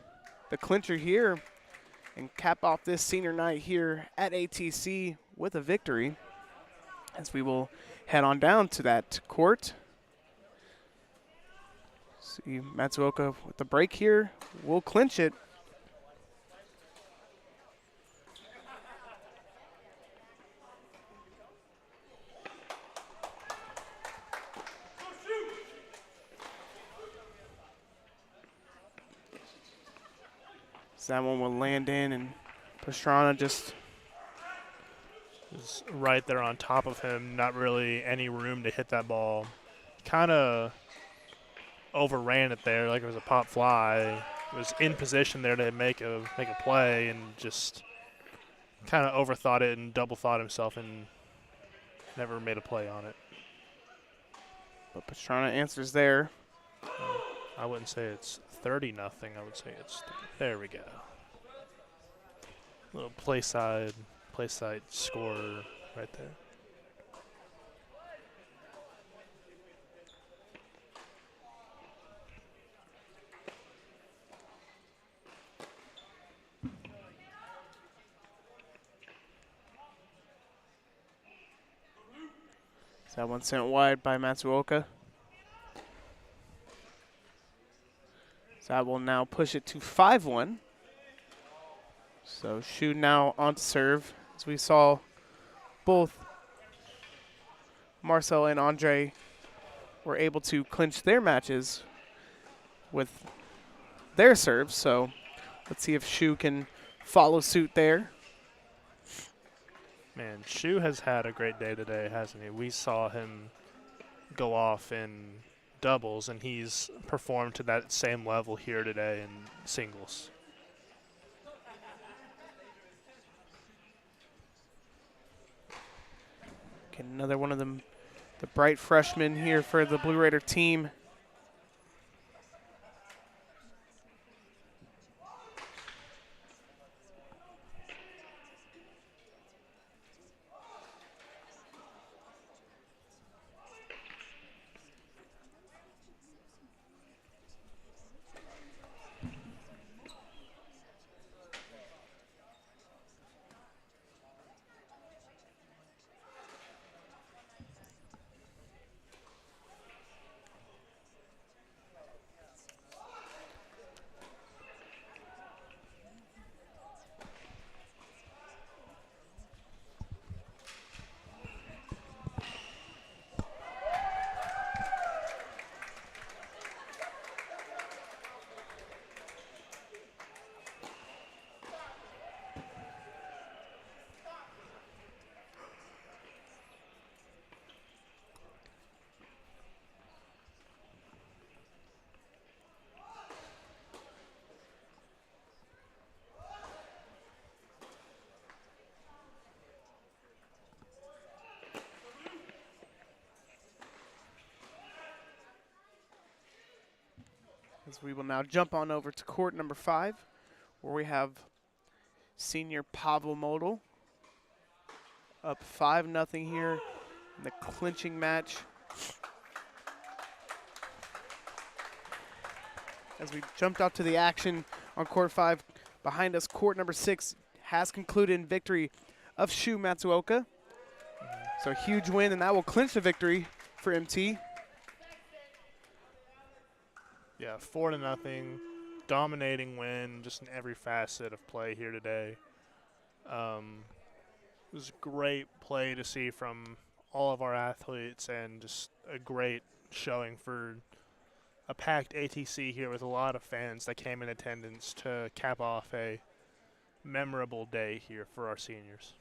the clincher here and cap off this senior night here at ATC with a victory. As we will head on down to that court. See Matsuoka with the break here. Will clinch it. So that one will land in, and Pastrana just is right there on top of him. Not really any room to hit that ball. Kind of overran it there like it was a pop fly. Was in position there to make a play and just kind of overthought it and double thought himself and never made a play on it. But Pastrana answers there. I wouldn't say it's 30-0. I would say it's there we go. Little play side score right there. That one sent wide by Matsuoka. So that will now push it to 5-1. So Shu now on to serve. As we saw both Marcel and Andre were able to clinch their matches with their serves. So let's see if Shu can follow suit there. Man, Shu has had a great day today, hasn't he? We saw him go off in doubles, and he's performed to that same level here today in singles. Okay, another one of them, the bright freshmen here for the Blue Raider team. As we will now jump on over to court number 5, where we have senior Pavel Model up 5-0 here in the clinching match. As we jumped out to the action on court 5, behind us, court number 6 has concluded in victory of Shu Matsuoka. So a huge win, and that will clinch the victory for MT. Yeah, 4-0, dominating win, just in every facet of play here today. It was great play to see from all of our athletes, and just a great showing for a packed ATC here with a lot of fans that came in attendance to cap off a memorable day here for our seniors.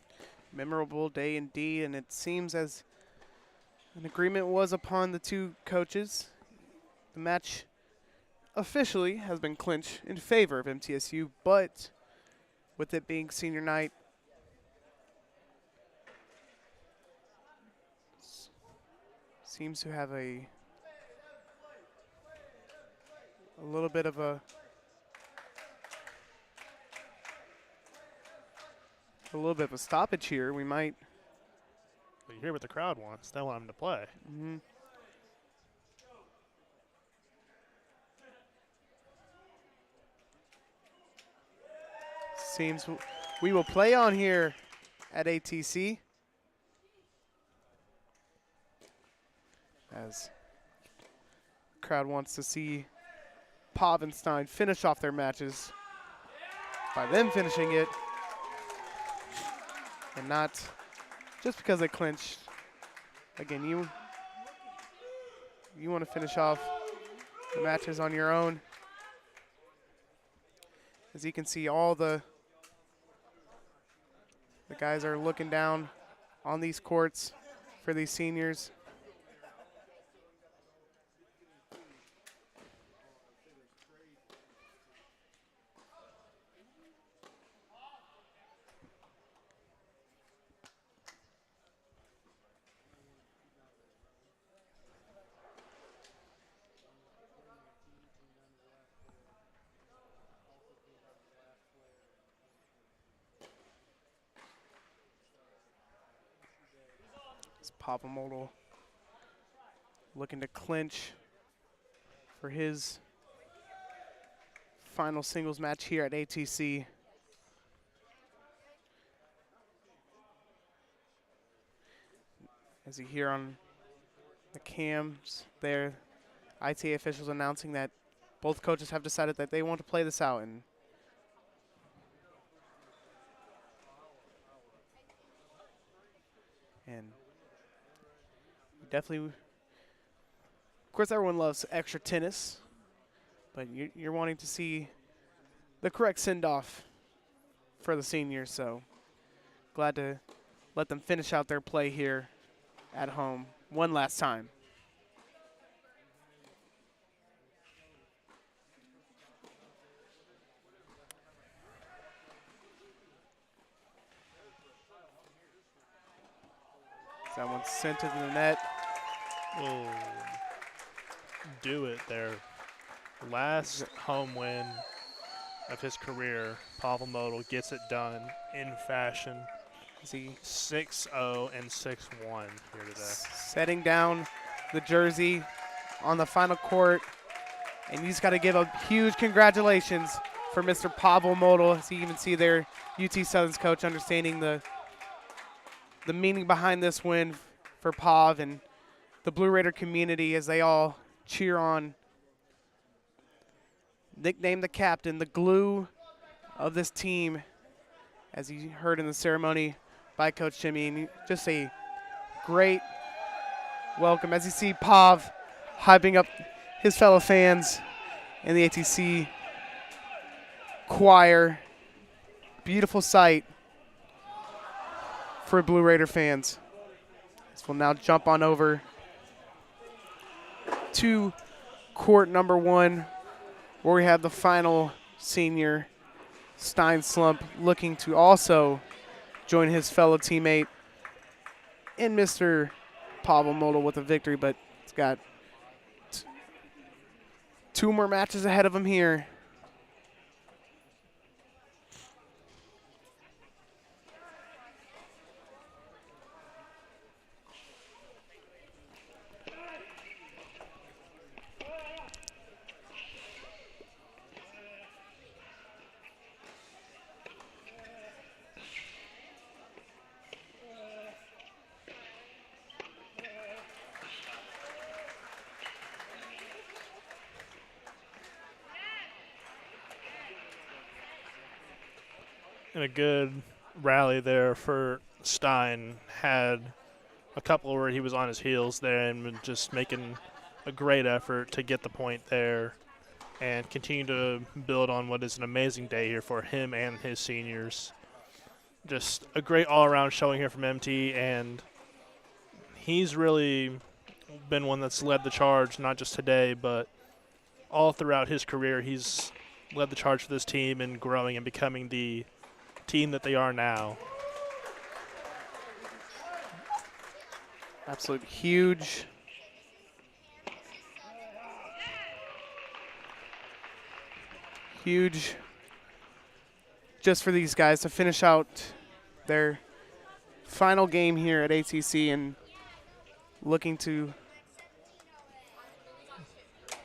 Memorable day indeed, and it seems as an agreement was upon the two coaches. The match officially has been clinched in favor of MTSU, but with it being senior night, seems to have a little bit of a stoppage here. We might. Well, you hear what the crowd wants. They want him to play. Mm-hmm. Seems we will play on here at ATC. As the crowd wants to see Pavenstein finish off their matches by them finishing it, and not just because they clinched. Again, you want to finish off the matches on your own. As you can see, all the guys are looking down on these courts for these seniors. Papa Modal looking to clinch for his final singles match here at ATC. As you hear on the cams there, ITA officials announcing that both coaches have decided that they want to play this out. And definitely, of course, everyone loves extra tennis, but you're wanting to see the correct send-off for the seniors, so glad to let them finish out their play here at home one last time. That one's sent to the net. Oh, do it there. Last home win of his career, Pavel Modal gets it done in fashion. 6-0 and 6-1 here today. Setting down the jersey on the final court. And you just got to give a huge congratulations for Mr. Pavel Modal. As you even see there, UT Southern's coach understanding the meaning behind this win for Pav and the Blue Raider community as they all cheer on. Nicknamed the captain, the glue of this team, as you heard in the ceremony by Coach Jimmy. And just a great welcome as you see Pav hyping up his fellow fans and the ATC choir. Beautiful sight for Blue Raider fans. This will now jump on over to court number 1, where we have the final senior, Stein Slump, looking to also join his fellow teammate in Mr. Pavel Modal with a victory, but it's got 2 more matches ahead of him here. And a good rally there for Stein. Had a couple where he was on his heels there and just making a great effort to get the point there and continue to build on what is an amazing day here for him and his seniors. Just a great all-around showing here from MT, and he's really been one that's led the charge, not just today, but all throughout his career. He's led the charge for this team and growing and becoming the team that they are now. Absolute huge. Huge just for these guys to finish out their final game here at ATC and looking to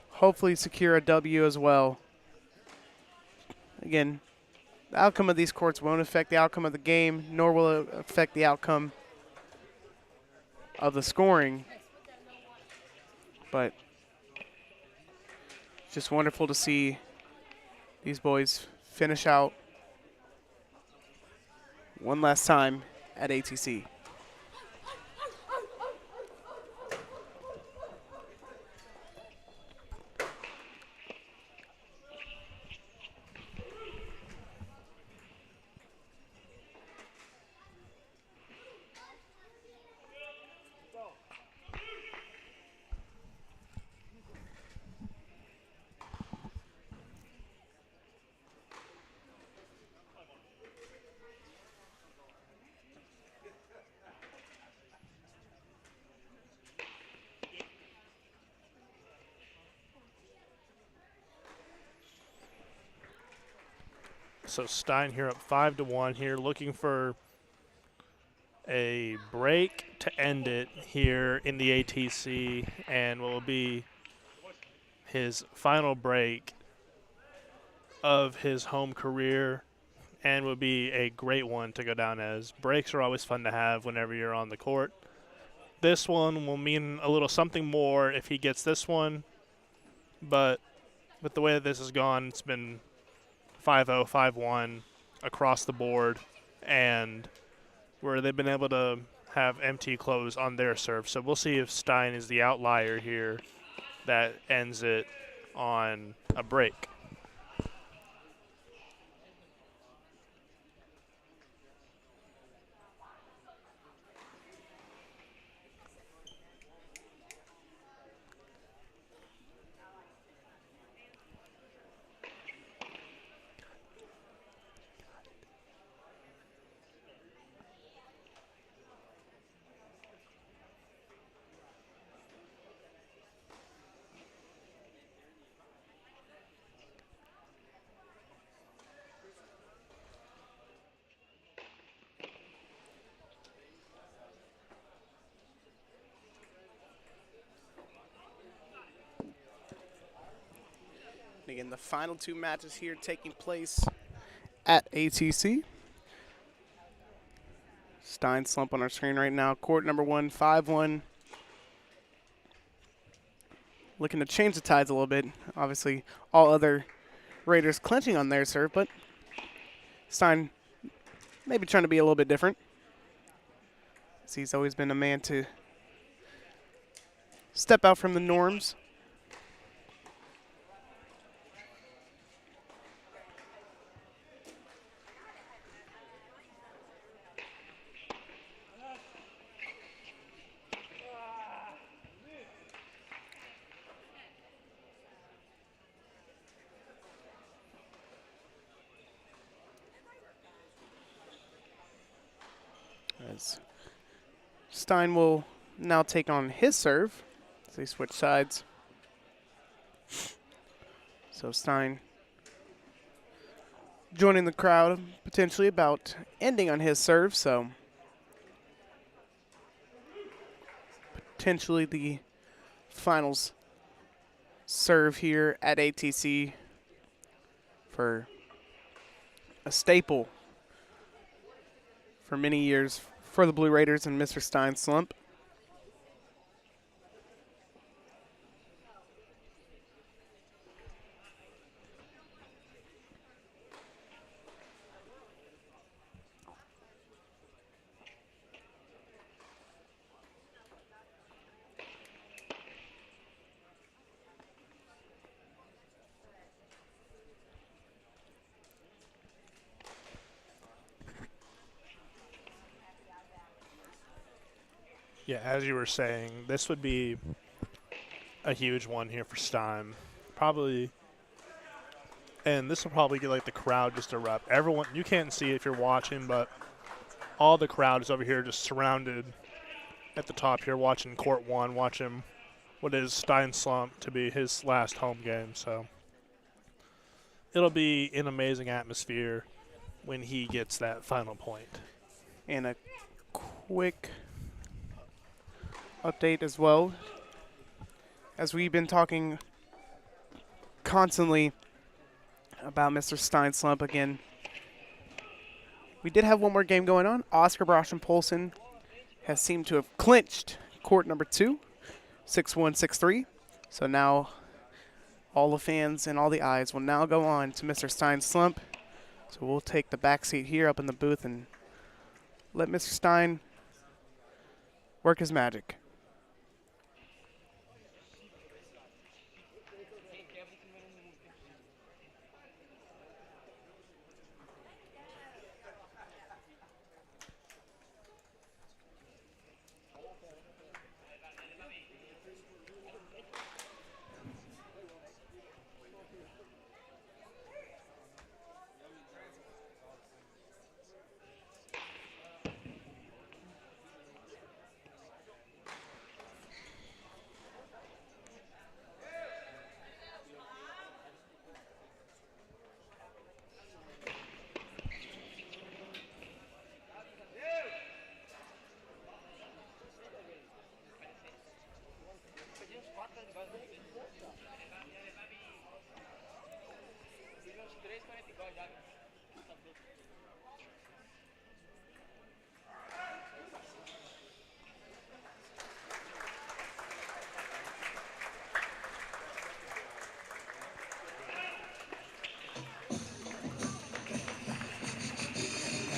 hopefully secure a W as well. Again, the outcome of these courts won't affect the outcome of the game, nor will it affect the outcome of the scoring. But it's just wonderful to see these boys finish out one last time at ATC. So Stein here up 5-1 here, looking for a break to end it here in the ATC, and will be his final break of his home career, and would be a great one to go down as. Breaks are always fun to have whenever you're on the court. This one will mean a little something more if he gets this one, but with the way that this has gone, it's been 5-0, 5-1 across the board, and where they've been able to have MT close on their serve. So we'll see if Stein is the outlier here that ends it on a break. Again, the final 2 matches here taking place at ATC. Stein slump on our screen right now. Court number 1, 5-1. Looking to change the tides a little bit. Obviously, all other Raiders clenching on their serve, but Stein maybe trying to be a little bit different. He's always been a man to step out from the norms. As Stein will now take on his serve as they switch sides. So Stein joining the crowd potentially about ending on his serve, so potentially the finals serve here at ATC for a staple for many years for the Blue Raiders and Mr. Stein slump. Yeah, as you were saying, this would be a huge one here for Stein. Probably, and this will probably get like the crowd just erupt. Everyone, you can't see it if you're watching, but all the crowd is over here just surrounded at the top here watching Court 1, watching what is Stein slump to be his last home game. So it'll be an amazing atmosphere when he gets that final point. And a quick update as well. As we've been talking constantly about Mr. Stein slump again, we did have one more game going on. Oscar Brosham Polson has seemed to have clinched court number 2, 6-1, 6-3. So now all the fans and all the eyes will now go on to Mr. Stein slump. So we'll take the back seat here up in the booth and let Mr. Stein work his magic.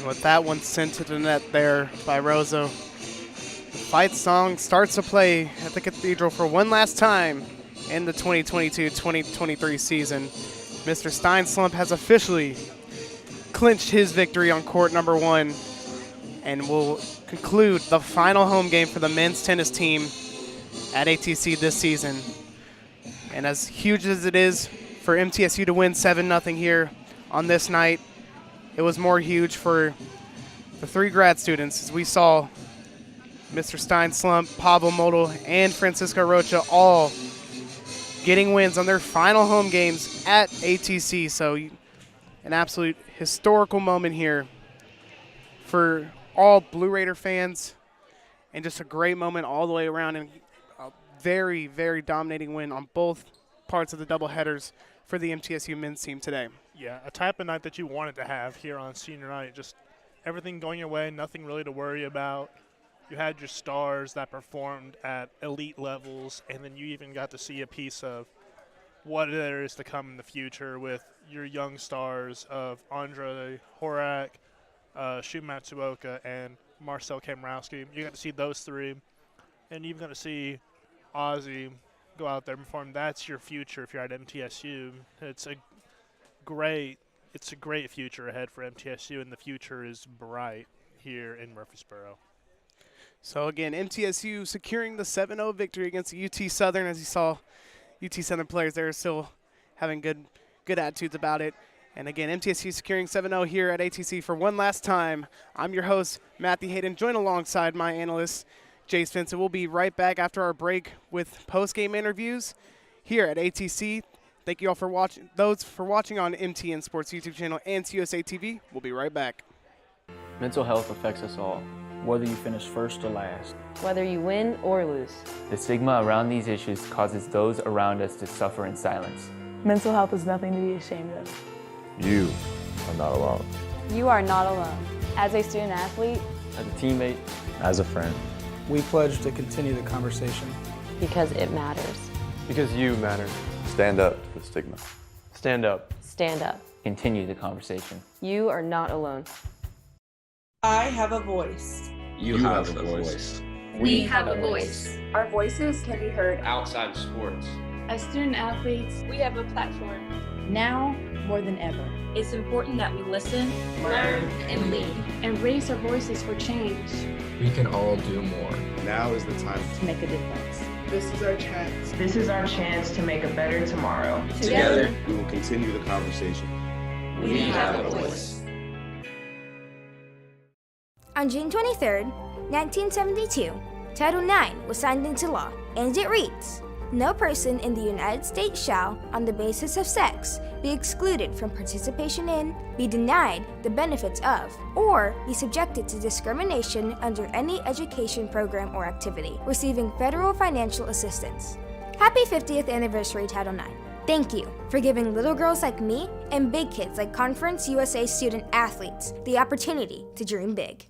And with that one sent to the net there by Rosa, the fight song starts to play at the Cathedral for one last time in the 2022-2023 season. Mr. Stein slump has officially clinched his victory on court number 1 and will conclude the final home game for the men's tennis team at ATC this season. And as huge as it is for MTSU to win 7-0 here on this night, it was more huge for the 3 grad students as we saw Mr. Stein slump, Pablo Model, and Francisco Rocha all getting wins on their final home games at ATC. So an absolute historical moment here for all Blue Raider fans and just a great moment all the way around and a very, very dominating win on both parts of the doubleheaders for the MTSU men's team today. Yeah, a type of night that you wanted to have here on senior night. Just everything going your way, nothing really to worry about. You had your stars that performed at elite levels, and then you even got to see a piece of what there is to come in the future with your young stars of Andre Horak, Shu Matsuoka, and Marcel Kamrowski. You got to see those 3, and you've got to see Ozzy go out there and perform. That's your future if you're at MTSU. It's a great future ahead for MTSU, and the future is bright here in Murfreesboro. So again, MTSU securing the 7-0 victory against UT Southern. As you saw, UT Southern players there are still having good attitudes about it. And again, MTSU securing 7-0 here at ATC for one last time. I'm your host, Matthew Hayden, joined alongside my analyst, Jay Spencer. We'll be right back after our break with post-game interviews here at ATC. Thank you all for watching. Those for watching on MTN Sports YouTube channel and CUSA TV. We'll be right back. Mental health affects us all, whether you finish first or last. Whether you win or lose. The stigma around these issues causes those around us to suffer in silence. Mental health is nothing to be ashamed of. You are not alone. You are not alone. As a student athlete, As a teammate, As a friend. We pledge to continue the conversation. because it matters. Because you matter. Stand up to the stigma. Stand up. Stand up. Continue the conversation. You are not alone. I have a voice. You have a voice. We have a voice. Our voices can be heard Outside of sports. As student athletes, we have a platform. Now more than ever. It's important that we listen, learn, and lead, and raise our voices for change. We can all do more. Now is the time To make a difference. This is our chance. This is our chance to make a better tomorrow. Together, we will continue the conversation. we have a voice. On June 23, 1972, Title IX was signed into law, and it reads, "No person in the United States shall, on the basis of sex, be excluded from participation in, be denied the benefits of, or be subjected to discrimination under any education program or activity, receiving federal financial assistance." Happy 50th anniversary, Title IX. Thank you for giving little girls like me and big kids like Conference USA student athletes the opportunity to dream big.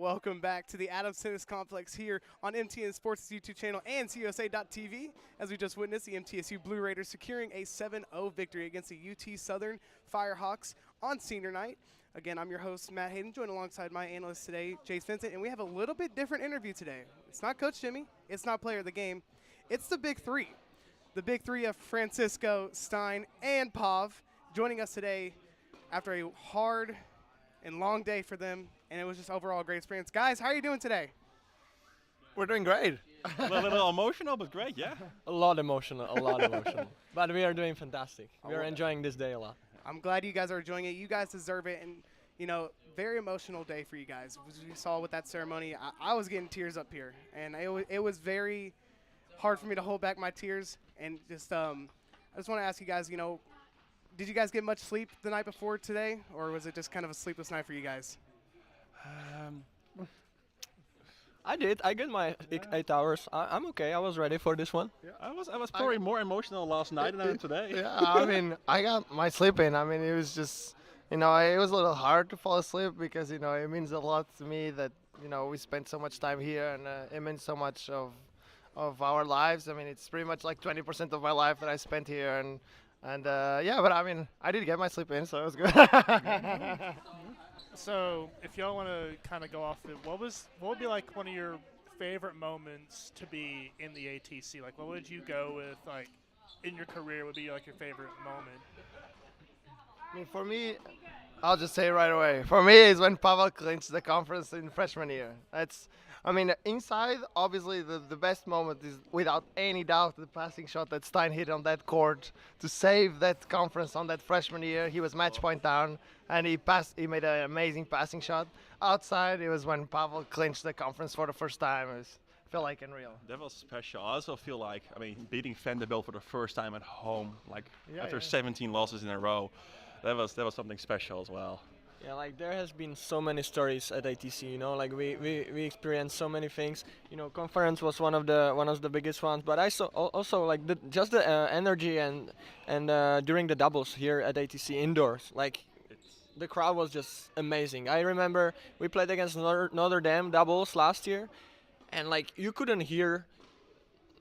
welcome back to the Adams Tennis Complex here on MTN Sports' YouTube channel and CUSA.TV. As we just witnessed, the MTSU Blue Raiders securing a 7-0 victory against the UT Southern Firehawks on senior night. Again, I'm your host, Matt Hayden, joined alongside my analyst today, Jace Vincent, and we have a little bit different interview today. It's not Coach Jimmy. It's not player of the game. It's the Big Three. The Big Three of Francisco, Stein, and Pav joining us today after a hard and long day for them, and it was just overall a great experience. Guys, how are you doing today? We're doing great. A little emotional, but great, yeah. A lot emotional. But we are doing fantastic. We are enjoying this day a lot. I'm glad you guys are enjoying it. You guys deserve it, and, you know, very emotional day for you guys. As you saw with that ceremony, I was getting tears up here, and it was very hard for me to hold back my tears. And just I just want to ask you guys, you know, did you guys get much sleep the night before today, or was it just kind of a sleepless night for you guys? I did. I got my 8 hours. I'm okay. I was ready for this one. Yeah. I was probably more emotional last night than today. Yeah, I mean, I got my sleep in. I mean, it was just, you know, it was a little hard to fall asleep because, you know, it means a lot to me that, you know, we spent so much time here, and it means so much of our lives. I mean, it's pretty much like 20% of my life that I spent here, and yeah, but I mean, I did get my sleep in, so it was good. So, if y'all want to kind of go off it, what would be like one of your favorite moments to be in the ATC? Like, what would you go with, like, in your career would be like your favorite moment? I mean, for me, I'll just say right away. For me, is when Pavel clinched the conference in freshman year. I mean, inside, obviously, the best moment is, without any doubt, the passing shot that Stein hit on that court to save that conference on that freshman year. He was match point down, and he made an amazing passing shot. Outside, it was when Pavel clinched the conference for the first time. It felt like unreal. That was special. I also feel like, I mean, beating Vanderbilt for the first time at home, like after 17 losses in a row, that was something special as well. Yeah, like there has been so many stories at ATC, you know, like we experienced so many things. You know, conference was one of the biggest ones, but I saw also like just the energy and during the doubles here at ATC indoors, like the crowd was just amazing. I remember we played against Notre Dame doubles last year, and like you couldn't hear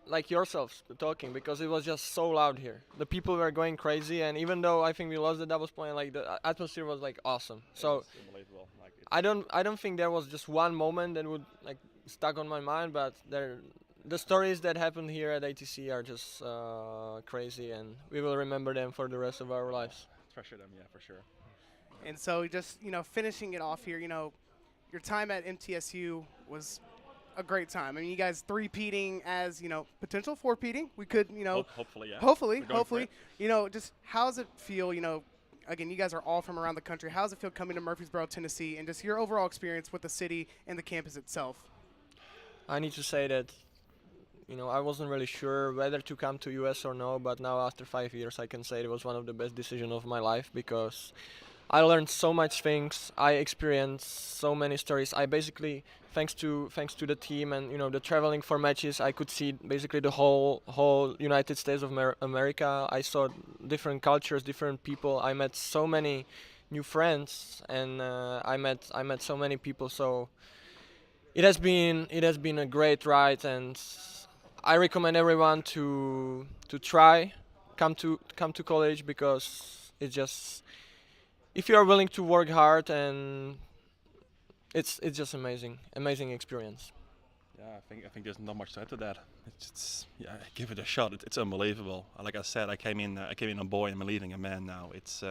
like yourselves talking because it was just so loud here. The people were going crazy, and even though I think we lost the doubles point, like the atmosphere was like awesome. So unbelievable. Like I don't think there was just one moment that would like stuck on my mind, but the stories that happened here at ATC are just crazy, and we will remember them for the rest of our lives. Treasure them, yeah, for sure. And so just, you know, finishing it off here, you know, your time at MTSU was a great time. I mean, you guys three-peating as, you know, potential four-peating. We could, you know, hopefully, yeah. Hopefully, you know, just how does it feel, you know, again, you guys are all from around the country. How does it feel coming to Murfreesboro, Tennessee, and just your overall experience with the city and the campus itself? I need to say that, you know, I wasn't really sure whether to come to US or no, but now after 5 years, I can say it was one of the best decisions of my life because I learned so much things. I experienced so many stories. I basically, thanks to the team and, you know, the traveling for matches, I could see basically the whole United States of America. I saw different cultures, different people. I met so many new friends, and I met so many people. So it has been a great ride, and I recommend everyone to come to college because it's just, if you are willing to work hard, and it's just amazing experience. Yeah, I think there's not much to add to that. It's yeah, give it a shot. It's unbelievable. Like I said, I came in a boy and I'm leaving a man now. It's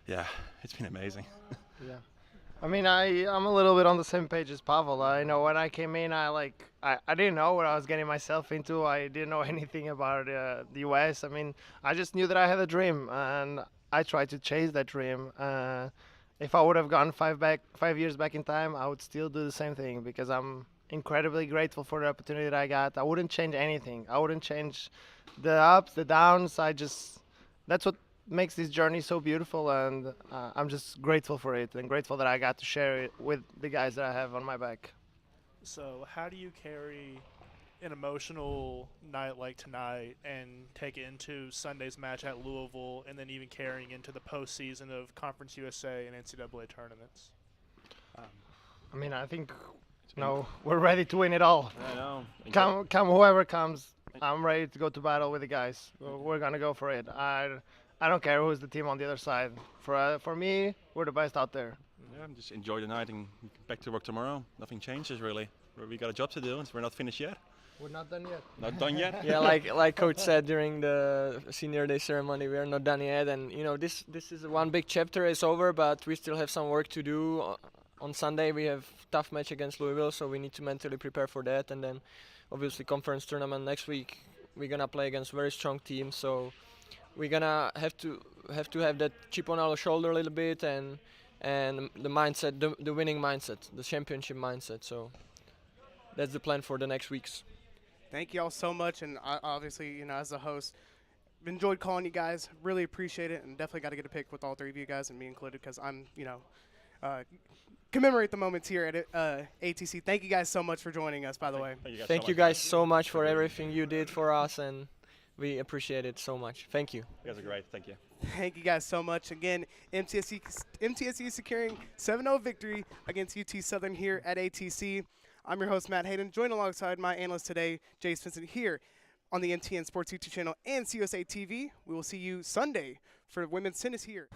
yeah, it's been amazing. Yeah. I mean, I'm a little bit on the same page as Pavel. I know when I came in, I didn't know what I was getting myself into. I didn't know anything about the US. I mean, I just knew that I had a dream, and I tried to chase that dream. If I would have gone 5 years back in time, I would still do the same thing because I'm incredibly grateful for the opportunity that I got. I wouldn't change anything. I wouldn't change the ups, the downs. That's what makes this journey so beautiful, and I'm just grateful for it and grateful that I got to share it with the guys that I have on my back. So how do you carry an emotional night like tonight and take it into Sunday's match at Louisville, and then even carrying into the postseason of Conference USA and NCAA tournaments? I mean, I think, we're ready to win it all. I know. Come whoever comes, I'm ready to go to battle with the guys. We're gonna go for it. I don't care who's the team on the other side. For me, we're the best out there. Yeah, just enjoy the night and back to work tomorrow. Nothing changes really. We got a job to do, and we're not finished yet. We're not done yet. Not done yet? Yeah, like Coach said during the senior day ceremony, we are not done yet. And this is one big chapter is over, but we still have some work to do. On Sunday we have tough match against Louisville, so we need to mentally prepare for that. And then obviously conference tournament next week. We're gonna play against very strong teams, so we're gonna have to have that chip on our shoulder a little bit and the mindset, the winning mindset, the championship mindset. So that's the plan for the next weeks. Thank you all so much, and obviously, as a host, enjoyed calling you guys. Really appreciate it, and definitely got to get a pic with all three of you guys, and me included, because I'm, commemorate the moments here at ATC. Thank you guys so much for joining us, by the way. Thank you guys so much for everything you did for us, and we appreciate it so much. Thank you. You guys are great. Thank you. Thank you guys so much. Again, MTSU securing 7-0 victory against UT Southern here at ATC. I'm your host, Matt Hayden, joined alongside my analyst today, Jay Svensson, here on the MTN Sports YouTube channel and CUSA TV. We will see you Sunday for women's tennis here.